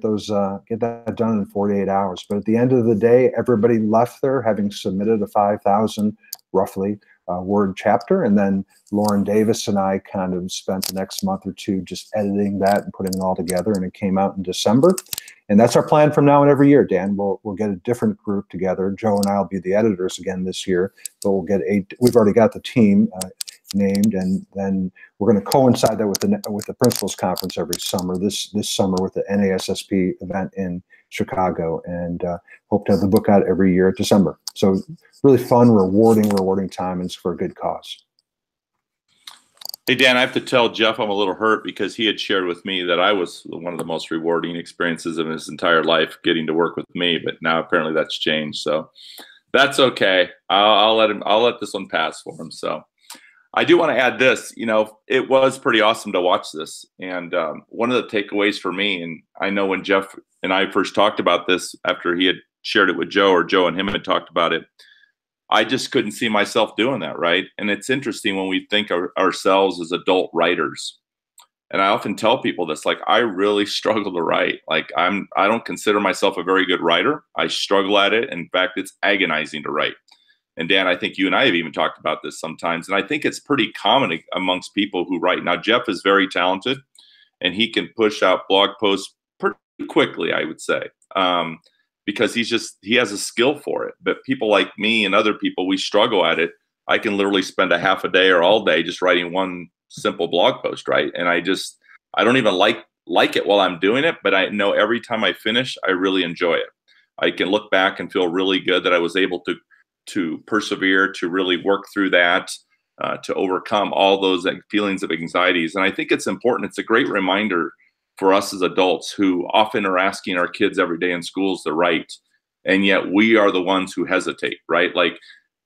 Speaker 4: get that done in 48 hours. But at the end of the day, everybody left there having submitted a 5,000 roughly word chapter. And then Lauren Davis and I kind of spent the next month or two just editing that and putting it all together. And it came out in December. And that's our plan from now on every year, Dan. We'll get a different group together. Joe and I will be the editors again this year. But we'll get we've already got the team named, and then we're going to coincide that with the principals conference every summer. This summer with the NASSP event in Chicago, and hope to have the book out every year at December. So really fun, rewarding time, and it's for a good cause.
Speaker 3: Hey, Dan, I have to tell Jeff I'm a little hurt because he had shared with me that I was one of the most rewarding experiences of his entire life getting to work with me, but now apparently that's changed. So that's okay. I'll let this one pass for him. So I do want to add this, it was pretty awesome to watch this. And one of the takeaways for me, and I know when Jeff and I first talked about this after he had shared it with Joe, or Joe and him had talked about it, I just couldn't see myself doing that, right? And it's interesting when we think of ourselves as adult writers. And I often tell people this, like, I really struggle to write. Like, I don't consider myself a very good writer. I struggle at it. In fact, it's agonizing to write. And Dan, I think you and I have even talked about this sometimes. And I think it's pretty common amongst people who write. Now, Jeff is very talented and he can push out blog posts pretty quickly, I would say, because he has a skill for it. But people like me and other people, we struggle at it. I can literally spend a half a day or all day just writing one simple blog post, right? And I don't even like it while I'm doing it, but I know every time I finish, I really enjoy it. I can look back and feel really good that I was able to persevere, to really work through that, to overcome all those feelings of anxieties. And I think it's important. It's a great reminder for us as adults who often are asking our kids every day in schools to write, and yet we are the ones who hesitate, right? Like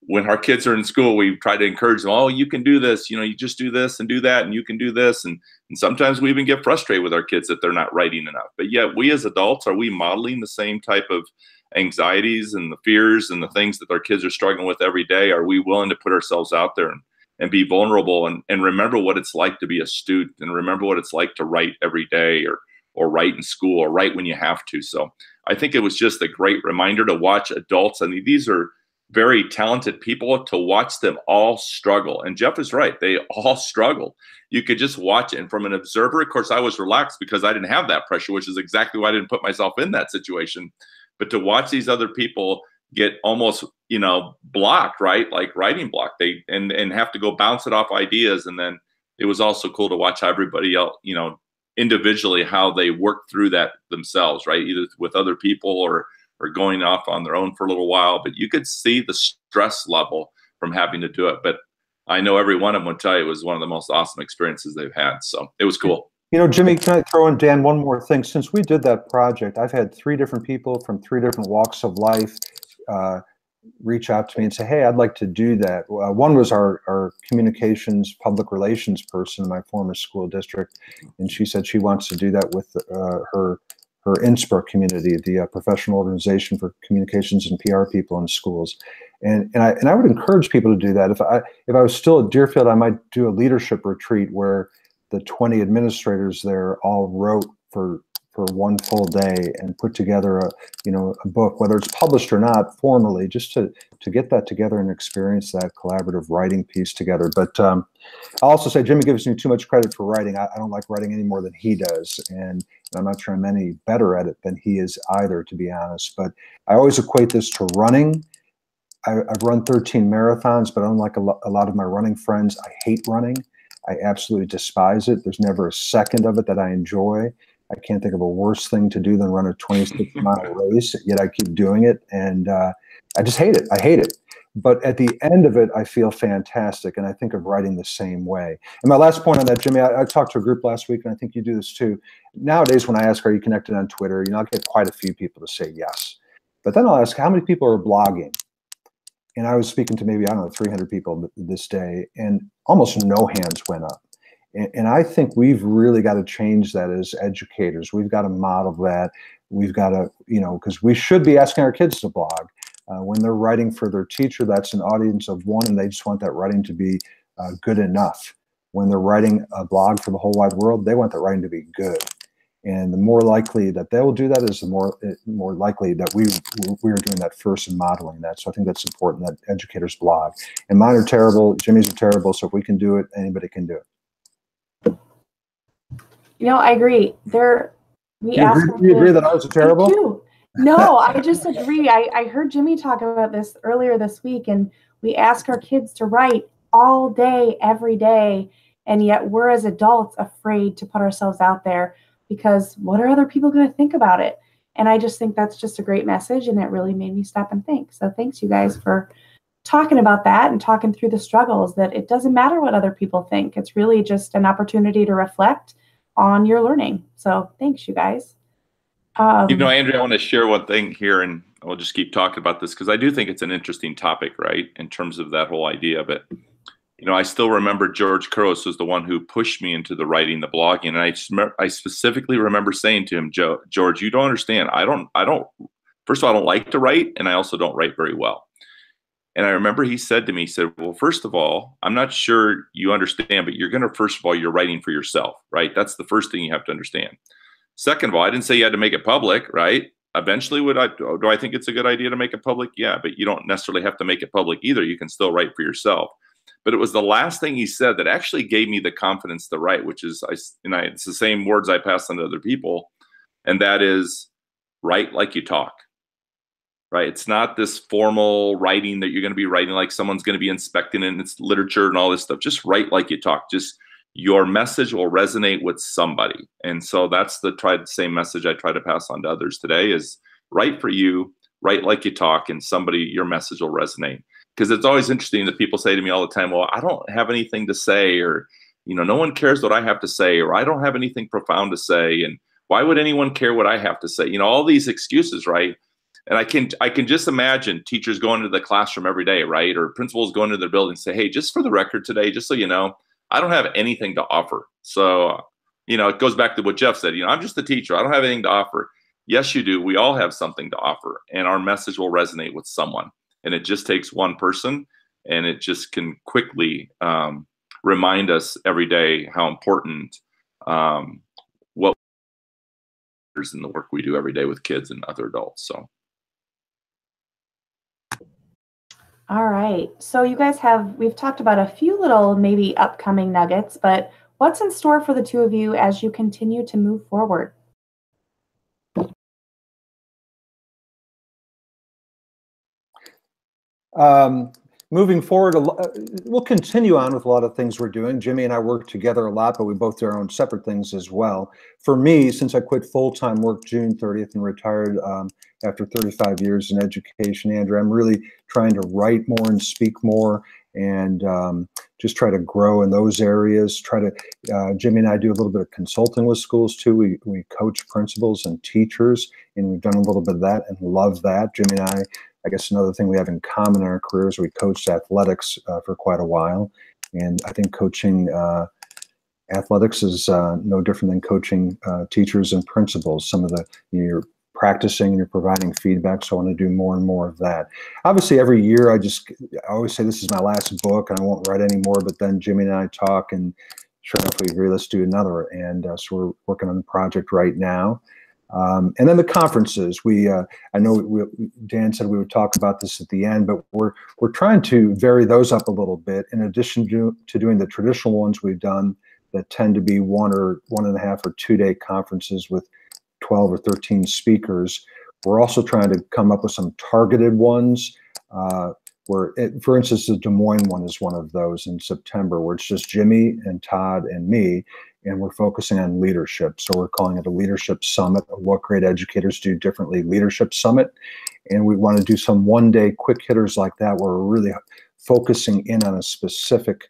Speaker 3: when our kids are in school, we try to encourage them, oh, you can do this, you just do this and do that, and you can do this. And sometimes we even get frustrated with our kids that they're not writing enough. But yet we as adults, are we modeling the same type of anxieties and the fears and the things that our kids are struggling with every day? Are we willing to put ourselves out there and be vulnerable and remember what it's like to be a student, and remember what it's like to write every day or write in school or write when you have to? So I think it was just a great reminder to watch adults. I mean, these are very talented people, to watch them all struggle. And Jeff is right. They all struggle. You could just watch it. And from an observer, of course, I was relaxed because I didn't have that pressure, which is exactly why I didn't put myself in that situation. But to watch these other people get almost, blocked, right? Like writing block, and have to go bounce it off ideas. And then it was also cool to watch everybody else, individually, how they work through that themselves, right? Either with other people or going off on their own for a little while. But you could see the stress level from having to do it. But I know every one of them would tell you it was one of the most awesome experiences they've had. So it was cool.
Speaker 4: Jimmy, can I throw in, Dan, one more thing? Since we did that project, I've had 3 different people from 3 different walks of life reach out to me and say, hey, I'd like to do that. One was our communications public relations person in my former school district, and she said she wants to do that with her INSPIR community, the professional organization for communications and PR people in schools. And I would encourage people to do that. If I was still at Deerfield, I might do a leadership retreat where the 20 administrators there all wrote for one full day and put together a book, whether it's published or not formally, just to get that together and experience that collaborative writing piece together. But I'll also say Jimmy gives me too much credit for writing. I don't like writing any more than he does, and I'm not sure I'm any better at it than he is either, to be honest. But I always equate this to running. I've run 13 marathons, but unlike a lot of my running friends, I hate running. I absolutely despise it. There's never a second of it that I enjoy. I can't think of a worse thing to do than run a 26-mile race, yet I keep doing it, and I just hate it. I hate it. But at the end of it, I feel fantastic, and I think of writing the same way. And my last point on that, Jimmy, I talked to a group last week, and I think you do this too. Nowadays, when I ask, are you connected on Twitter, I'll get quite a few people to say yes. But then I'll ask, how many people are blogging? And I was speaking to maybe, 300 people this day, and almost no hands went up. And I think we've really got to change that as educators. We've got to model that. We've got to, because we should be asking our kids to blog. When they're writing for their teacher, that's an audience of 1, and they just want that writing to be good enough. When they're writing a blog for the whole wide world, they want that writing to be good. And the more likely that they will do that is the more likely that we're doing that first and modeling that. So I think that's important, that educators blog. And mine are terrible, Jimmy's are terrible, so if we can do it, anybody can do it.
Speaker 2: I agree.
Speaker 4: You agree that ours are terrible?
Speaker 2: I do. No, I just agree. I heard Jimmy talk about this earlier this week, and we ask our kids to write all day, every day, and yet we're as adults afraid to put ourselves out there because what are other people going to think about it? And I just think that's just a great message, and it really made me stop and think. So thanks, you guys, for talking about that and talking through the struggles, that it doesn't matter what other people think. It's really just an opportunity to reflect on your learning. So thanks, you guys.
Speaker 3: Andrea, I want to share one thing here, and I'll just keep talking about this because I do think it's an interesting topic, right, in terms of that whole idea. But, I still remember George Couros was the one who pushed me into the writing, the blogging. And I specifically remember saying to him, George, you don't understand. First of all, I don't like to write, and I also don't write very well. And I remember he said to me, well, first of all, I'm not sure you understand, but first of all, you're writing for yourself, right? That's the first thing you have to understand. Second of all, I didn't say you had to make it public, right? Eventually, do I think it's a good idea to make it public? Yeah, but you don't necessarily have to make it public either. You can still write for yourself. But it was the last thing he said that actually gave me the confidence to write, which is, it's the same words I pass on to other people. And that is, write like you talk, right? It's not this formal writing that you're going to be writing like someone's going to be inspecting it and it's literature and all this stuff. Just write like you talk. Just your message will resonate with somebody. And so that's the same message I try to pass on to others today is write for you, write like you talk, and your message will resonate. Because it's always interesting that people say to me all the time, well, I don't have anything to say, or, no one cares what I have to say, or I don't have anything profound to say. And why would anyone care what I have to say? all these excuses, right? And I can just imagine teachers going to the classroom every day, right? Or principals going to their building and say, hey, just for the record today, just so you know, I don't have anything to offer. So, it goes back to what Jeff said, I'm just a teacher. I don't have anything to offer. Yes, you do. We all have something to offer, and our message will resonate with someone. And it just takes one person, and it just can quickly remind us every day how important what is in the work we do every day with kids and other adults. So.
Speaker 2: All right. So you guys we've talked about a few little maybe upcoming nuggets, but what's in store for the two of you as you continue to move forward?
Speaker 4: Moving forward, we'll continue on with a lot of things we're doing. Jimmy and I work together a lot, but we both do our own separate things as well. For me, since I quit full-time work June 30th and retired after 35 years in education, Andrew, I'm really trying to write more and speak more and just try to grow in those areas. Jimmy and I do a little bit of consulting with schools too. We coach principals and teachers, and we've done a little bit of that and love that. Jimmy and I guess another thing we have in common in our careers, we coached athletics for quite a while. And I think coaching athletics is no different than coaching teachers and principals. You're practicing and you're providing feedback, so I want to do more and more of that. Obviously, every year I always say this is my last book and I won't write anymore, but then Jimmy and I talk and sure enough, we agree, let's do another. And so we're working on the project right now. And then the conferences, I know Dan said we would talk about this at the end, but we're trying to vary those up a little bit. In addition to doing the traditional ones we've done that tend to be 1 or 1.5 or 2 day conferences with 12 or 13 speakers, we're also trying to come up with some targeted ones. For instance, the Des Moines one is one of those in September, where it's just Jimmy and Todd and me, and we're focusing on leadership. So we're calling it a leadership summit, of what great educators do differently leadership summit. And we want to do some 1 day quick hitters like that, where we're really focusing in on a specific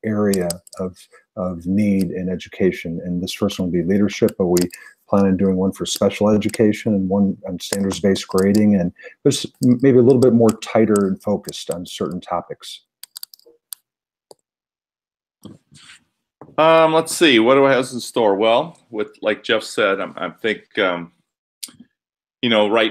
Speaker 4: area of need in education. And this first one will be leadership, but we plan on doing one for special education and one on standards-based grading, and just maybe a little bit more tighter and focused on certain topics.
Speaker 3: Let's see, what do I have in store? Well, like Jeff said, I think, right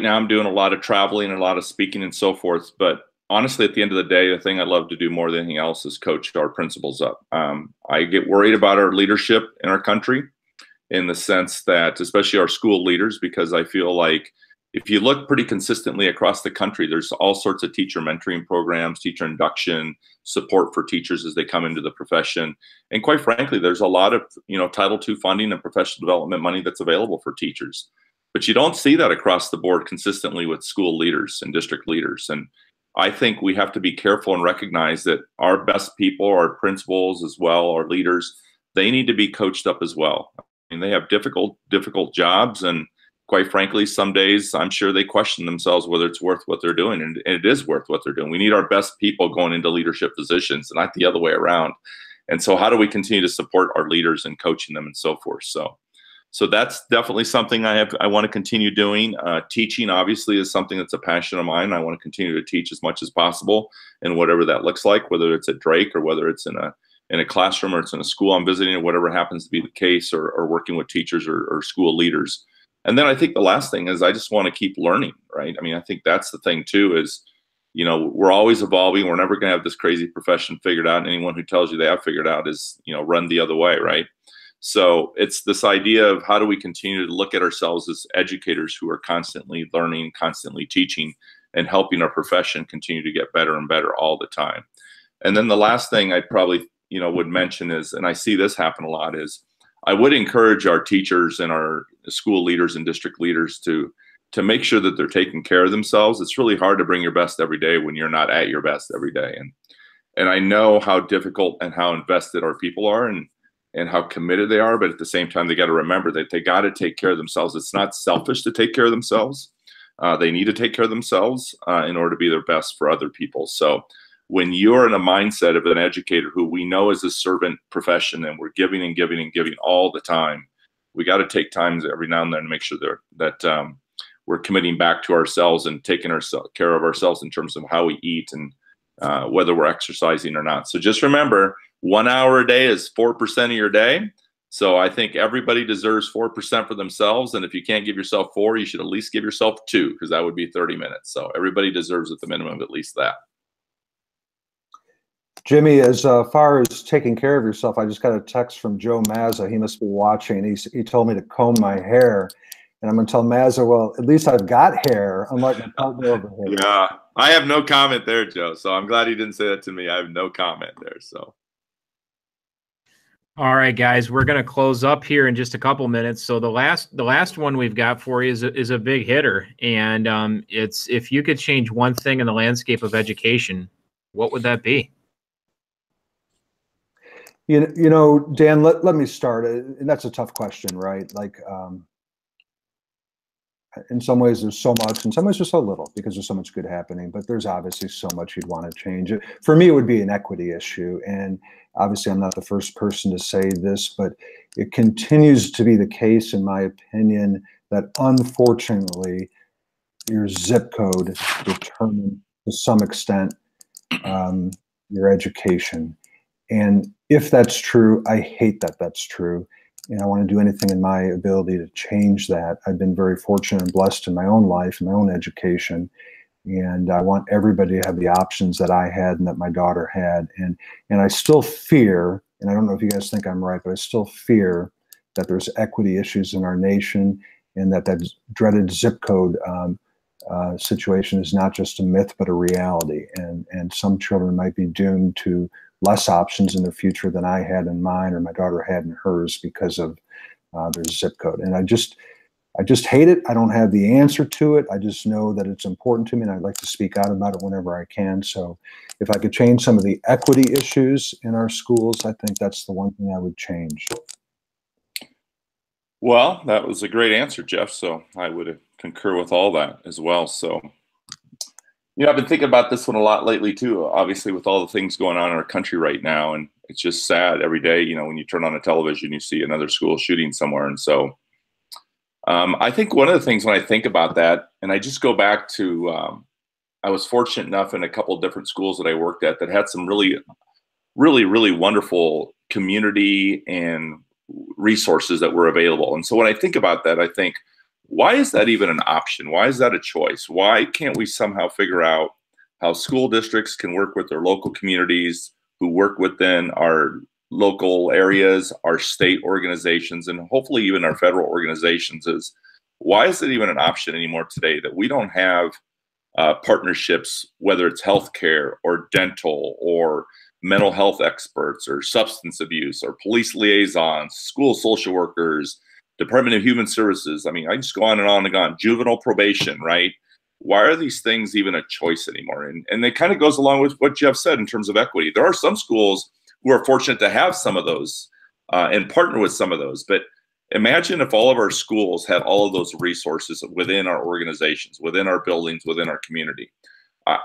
Speaker 3: now I'm doing a lot of traveling and a lot of speaking and so forth, but honestly, at the end of the day, the thing I'd love to do more than anything else is coach our principals up. I get worried about our leadership in our country, in the sense that, especially our school leaders, because I feel like if you look pretty consistently across the country, there's all sorts of teacher mentoring programs, teacher induction, support for teachers as they come into the profession. And quite frankly, there's a lot of, Title II funding and professional development money that's available for teachers. But you don't see that across the board consistently with school leaders and district leaders. And I think we have to be careful and recognize that our best people, our principals as well, our leaders, they need to be coached up as well. And they have difficult jobs, and quite frankly, some days I'm sure they question themselves whether it's worth what they're doing, and it is worth what they're doing. We need our best people going into leadership positions, not the other way around. And so how do we continue to support our leaders and coaching them and so forth? So that's definitely something I want to continue doing. Teaching obviously is something that's a passion of mine. I want to continue to teach as much as possible, and whatever that looks like, whether it's at Drake or whether it's in a classroom or it's in a school I'm visiting, or whatever happens to be the case, or working with teachers or school leaders. And then I think the last thing is I just want to keep learning, right? I mean, I think that's the thing too, is, we're always evolving. We're never going to have this crazy profession figured out. And anyone who tells you they have figured out is, run the other way, right? So it's this idea of how do we continue to look at ourselves as educators who are constantly learning, constantly teaching, and helping our profession continue to get better and better all the time. And then the last thing I probably, would mention is, and I see this happen a lot, is I would encourage our teachers and our school leaders and district leaders to make sure that they're taking care of themselves. It's really hard to bring your best every day when you're not at your best every day. And I know how difficult and how invested our people are and how committed they are, but at the same time, they got to remember that they got to take care of themselves. It's not selfish to take care of themselves. They need to take care of themselves in order to be their best for other people. So when you're in a mindset of an educator who we know is a servant profession and we're giving and giving and giving all the time, we got to take times every now and then to make sure that we're committing back to ourselves and taking care of ourselves in terms of how we eat and whether we're exercising or not. So just remember, 1 hour a day is 4% of your day. So I think everybody deserves 4% for themselves. And if you can't give yourself 4, you should at least give yourself 2, because that would be 30 minutes. So everybody deserves at the minimum at least that.
Speaker 4: Jimmy, as far as taking care of yourself, I just got a text from Joe Mazza. He must be watching. He told me to comb my hair. And I'm going to tell Mazza, well, at least I've got hair, unlike my partner over here.
Speaker 3: Yeah, I have no comment there, Joe. So I'm glad he didn't say that to me. I have no comment there. So.
Speaker 1: All right, guys, we're going to close up here in just a couple minutes. So the last one we've got for you is a big hitter, and it's, if you could change one thing in the landscape of education, what would that be?
Speaker 4: You know, Dan, let me start. And that's a tough question, right? Like, in some ways there's so much, in some ways there's so little, because there's so much good happening, but there's obviously so much you'd want to change. For me, it would be an equity issue. And obviously I'm not the first person to say this, but it continues to be the case, in my opinion, that unfortunately your zip code determines to some extent your education. And if that's true, I hate that that's true. And I want to do anything in my ability to change that. I've been very fortunate and blessed in my own life, in my own education. And I want everybody to have the options that I had and that my daughter had. And I still fear, and I don't know if you guys think I'm right, but I still fear that there's equity issues in our nation, and that dreaded zip code situation is not just a myth, but a reality. And some children might be doomed to less options in the future than I had in mine, or my daughter had in hers, because of their zip code. And I just hate it. I don't have the answer to it. I just know that it's important to me, and I'd like to speak out about it whenever I can. So if I could change some of the equity issues in our schools, I think that's the one thing I would change.
Speaker 3: Well, that was a great answer, Jeff. So I would concur with all that as well. So, I've been thinking about this one a lot lately too, obviously with all the things going on in our country right now. And it's just sad every day, when you turn on a television, you see another school shooting somewhere. And so I think one of the things when I think about that, and I just go back to, I was fortunate enough in a couple of different schools that I worked at that had some really, really, really wonderful community and resources that were available. And so when I think about that, I think, why is that even an option? Why is that a choice? Why can't we somehow figure out how school districts can work with their local communities, who work within our local areas, our state organizations, and hopefully even our federal organizations? Is why is it even an option anymore today that we don't have partnerships, whether it's healthcare or dental or mental health experts or substance abuse or police liaisons, school social workers, Department of Human Services? I mean, I just go on and on and on. Juvenile probation, right? Why are these things even a choice anymore? And it kind of goes along with what Jeff said in terms of equity. There are some schools who are fortunate to have some of those and partner with some of those. But imagine if all of our schools had all of those resources within our organizations, within our buildings, within our community.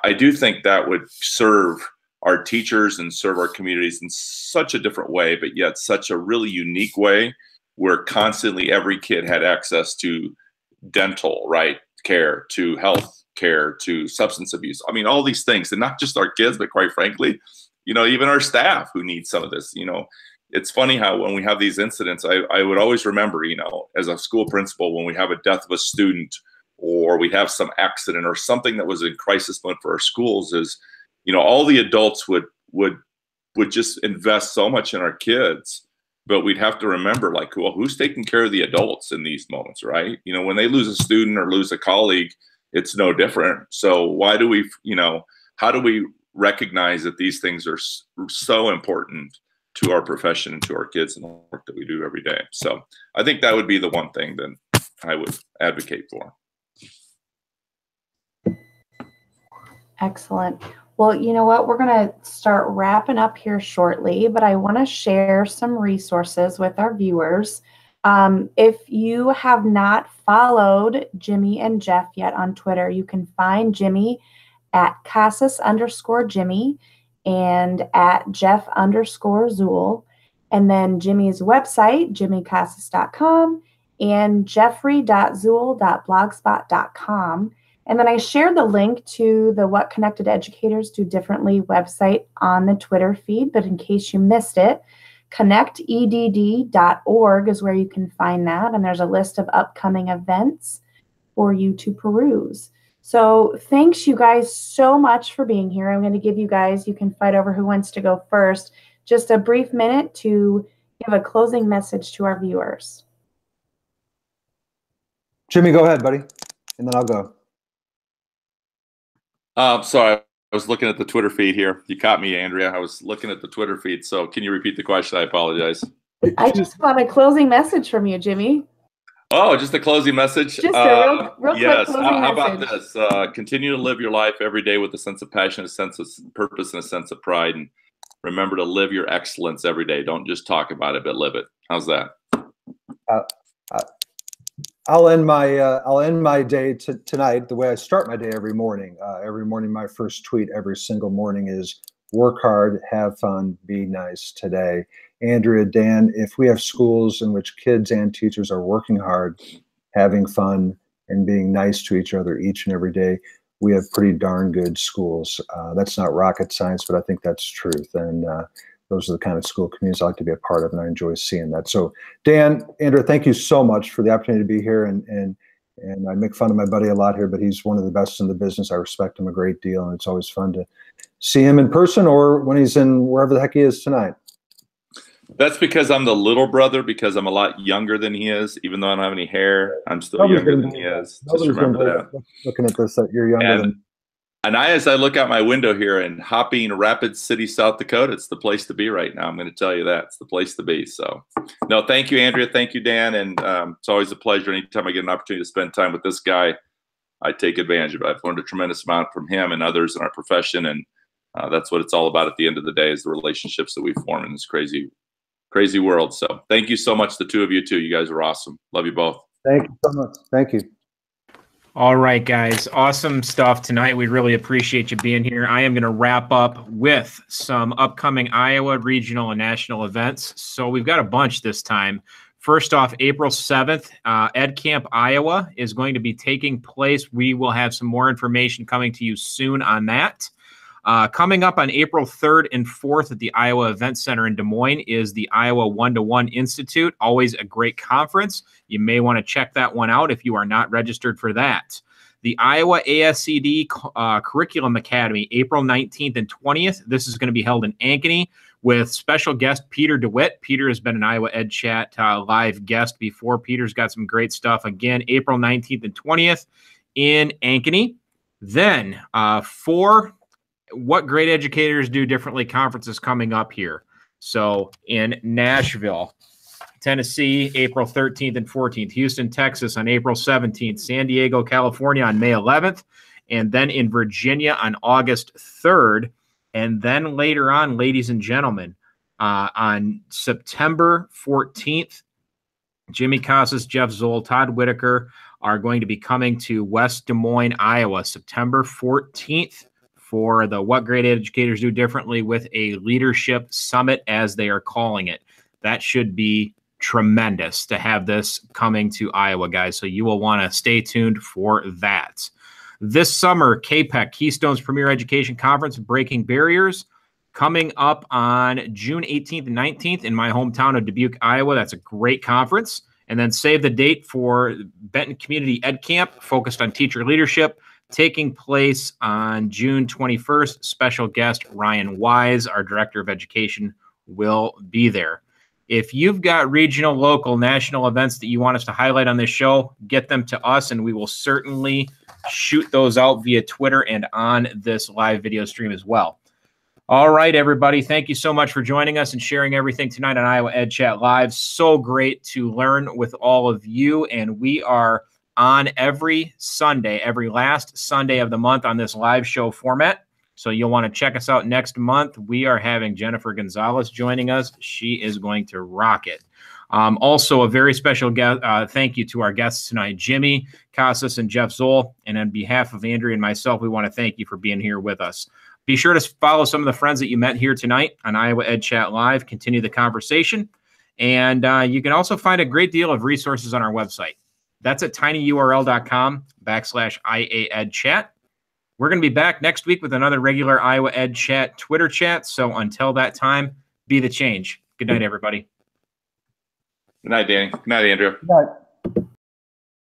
Speaker 3: I do think that would serve our teachers and serve our communities in such a different way, but yet such a really unique way, where constantly every kid had access to dental, right, care, to health care, to substance abuse. I mean, all these things, and not just our kids, but quite frankly, even our staff who need some of this. It's funny how when we have these incidents, I would always remember, as a school principal, when we have a death of a student, or we have some accident or something that was in crisis mode for our schools, is, all the adults would just invest so much in our kids. But we'd have to remember, like, well, who's taking care of the adults in these moments, right? When they lose a student or lose a colleague, it's no different. So why do we, how do we recognize that these things are so important to our profession and to our kids and the work that we do every day. So I think that would be the one thing that I would advocate for.
Speaker 2: Excellent. Well, you know what? We're going to start wrapping up here shortly, but I want to share some resources with our viewers. If you have not followed Jimmy and Jeff yet on Twitter, you can find Jimmy at Casas_Jimmy and at Jeff_Zoul. And then Jimmy's website, jimmycasas.com and jeffrey.zoul.blogspot.com. And then I shared the link to the What Connected Educators Do Differently website on the Twitter feed, but in case you missed it, connectedd.org is where you can find that. And there's a list of upcoming events for you to peruse. So thanks you guys so much for being here. I'm going to give you guys, you can fight over who wants to go first, just a brief minute to give a closing message to our viewers.
Speaker 4: Jimmy, go ahead, buddy, and then I'll go.
Speaker 3: Sorry, I was looking at the Twitter feed here. You caught me, Andrea. I was looking at the Twitter feed. So can you repeat the question? I apologize.
Speaker 2: I just want a closing message from you, Jimmy.
Speaker 3: Oh, just a closing message?
Speaker 2: Just a real
Speaker 3: yes.
Speaker 2: quick closing
Speaker 3: how about
Speaker 2: message.
Speaker 3: this? Continue to live your life every day with a sense of passion, a sense of purpose, and a sense of pride. And remember to live your excellence every day. Don't just talk about it, but live it. How's that?
Speaker 4: I'll end my day tonight the way I start my day every morning. Every morning, my first tweet every single morning is work hard, have fun, be nice today. Andrea, Dan, if we have schools in which kids and teachers are working hard, having fun, and being nice to each other each and every day, we have pretty darn good schools. That's not rocket science, but I think that's truth. And those are the kind of school communities I like to be a part of, and I enjoy seeing that. So, Dan, Andrea, thank you so much for the opportunity to be here. And I make fun of my buddy a lot here, but he's one of the best in the business. I respect him a great deal, and it's always fun to see him in person or when he's in wherever the heck he is tonight.
Speaker 3: That's because I'm the little brother, because I'm a lot younger than he is. Even though I don't have any hair, I'm still younger than he is. Just remember that.
Speaker 4: Looking at this, that you're younger than.
Speaker 3: And as I look out my window here in hopping Rapid City, South Dakota, it's the place to be right now. I'm going to tell you that. It's the place to be. So, no, thank you, Andrea. Thank you, Dan. And it's always a pleasure. Anytime I get an opportunity to spend time with this guy, I take advantage of it. I've learned a tremendous amount from him and others in our profession. And that's what it's all about at the end of the day, is the relationships that we form in this crazy world. So thank you so much, the two of you, too. You guys are awesome. Love you both.
Speaker 4: Thank you so much. Thank you.
Speaker 1: All right, guys. Awesome stuff tonight. We really appreciate you being here. I am going to wrap up with some upcoming Iowa regional and national events. So we've got a bunch this time. First off, April 7th, EdCamp Iowa is going to be taking place. We will have some more information coming to you soon on that. Coming up on April 3rd and 4th at the Iowa Event Center in Des Moines is the Iowa One-to-One Institute. Always a great conference. You may want to check that one out if you are not registered for that. The Iowa ASCD Curriculum Academy, April 19th and 20th. This is going to be held in Ankeny with special guest Peter DeWitt. Peter has been an IAedChat live guest before. Peter's got some great stuff. Again, April 19th and 20th in Ankeny. Then for What Great Educators Do Differently conferences coming up here. So in Nashville, Tennessee, April 13th and 14th, Houston, Texas on April 17th, San Diego, California on May 11th, and then in Virginia on August 3rd. And then later on, ladies and gentlemen, on September 14th, Jimmy Casas, Jeff Zoul, Todd Whitaker are going to be coming to West Des Moines, Iowa, September 14th. For the What Great Educators Do Differently with a leadership summit, as they are calling it. That should be tremendous to have this coming to Iowa, guys. So you will want to stay tuned for that. This summer, KPEC, Keystone's Premier Education Conference, Breaking Barriers, coming up on June 18th and 19th in my hometown of Dubuque, Iowa. That's a great conference. And then save the date for Benton Community Ed Camp, focused on teacher leadership, taking place on June 21st. Special guest Ryan Wise, our Director of Education, will be there. If you've got regional, local, national events that you want us to highlight on this show, get them to us, and we will certainly shoot those out via Twitter and on this live video stream as well. All right, everybody. Thank you so much for joining us and sharing everything tonight on Iowa EdChat Live. So great to learn with all of you. And we are on every Sunday, every last Sunday of the month on this live show format. So you'll want to check us out next month. We are having Jennifer Gonzalez joining us. She is going to rock it. Also, a very special thank you to our guests tonight, Jimmy, Casas, and Jeff Zoul. And on behalf of Andrea and myself, we want to thank you for being here with us. Be sure to follow some of the friends that you met here tonight on Iowa EdChat Live. Continue the conversation. And you can also find a great deal of resources on our website. That's at tinyurl.com/IAedChat. We're going to be back next week with another regular Iowa EdChat Twitter chat. So until that time, be the change. Good night, everybody.
Speaker 3: Good night, Danny. Good night, Andrea.
Speaker 4: Good night.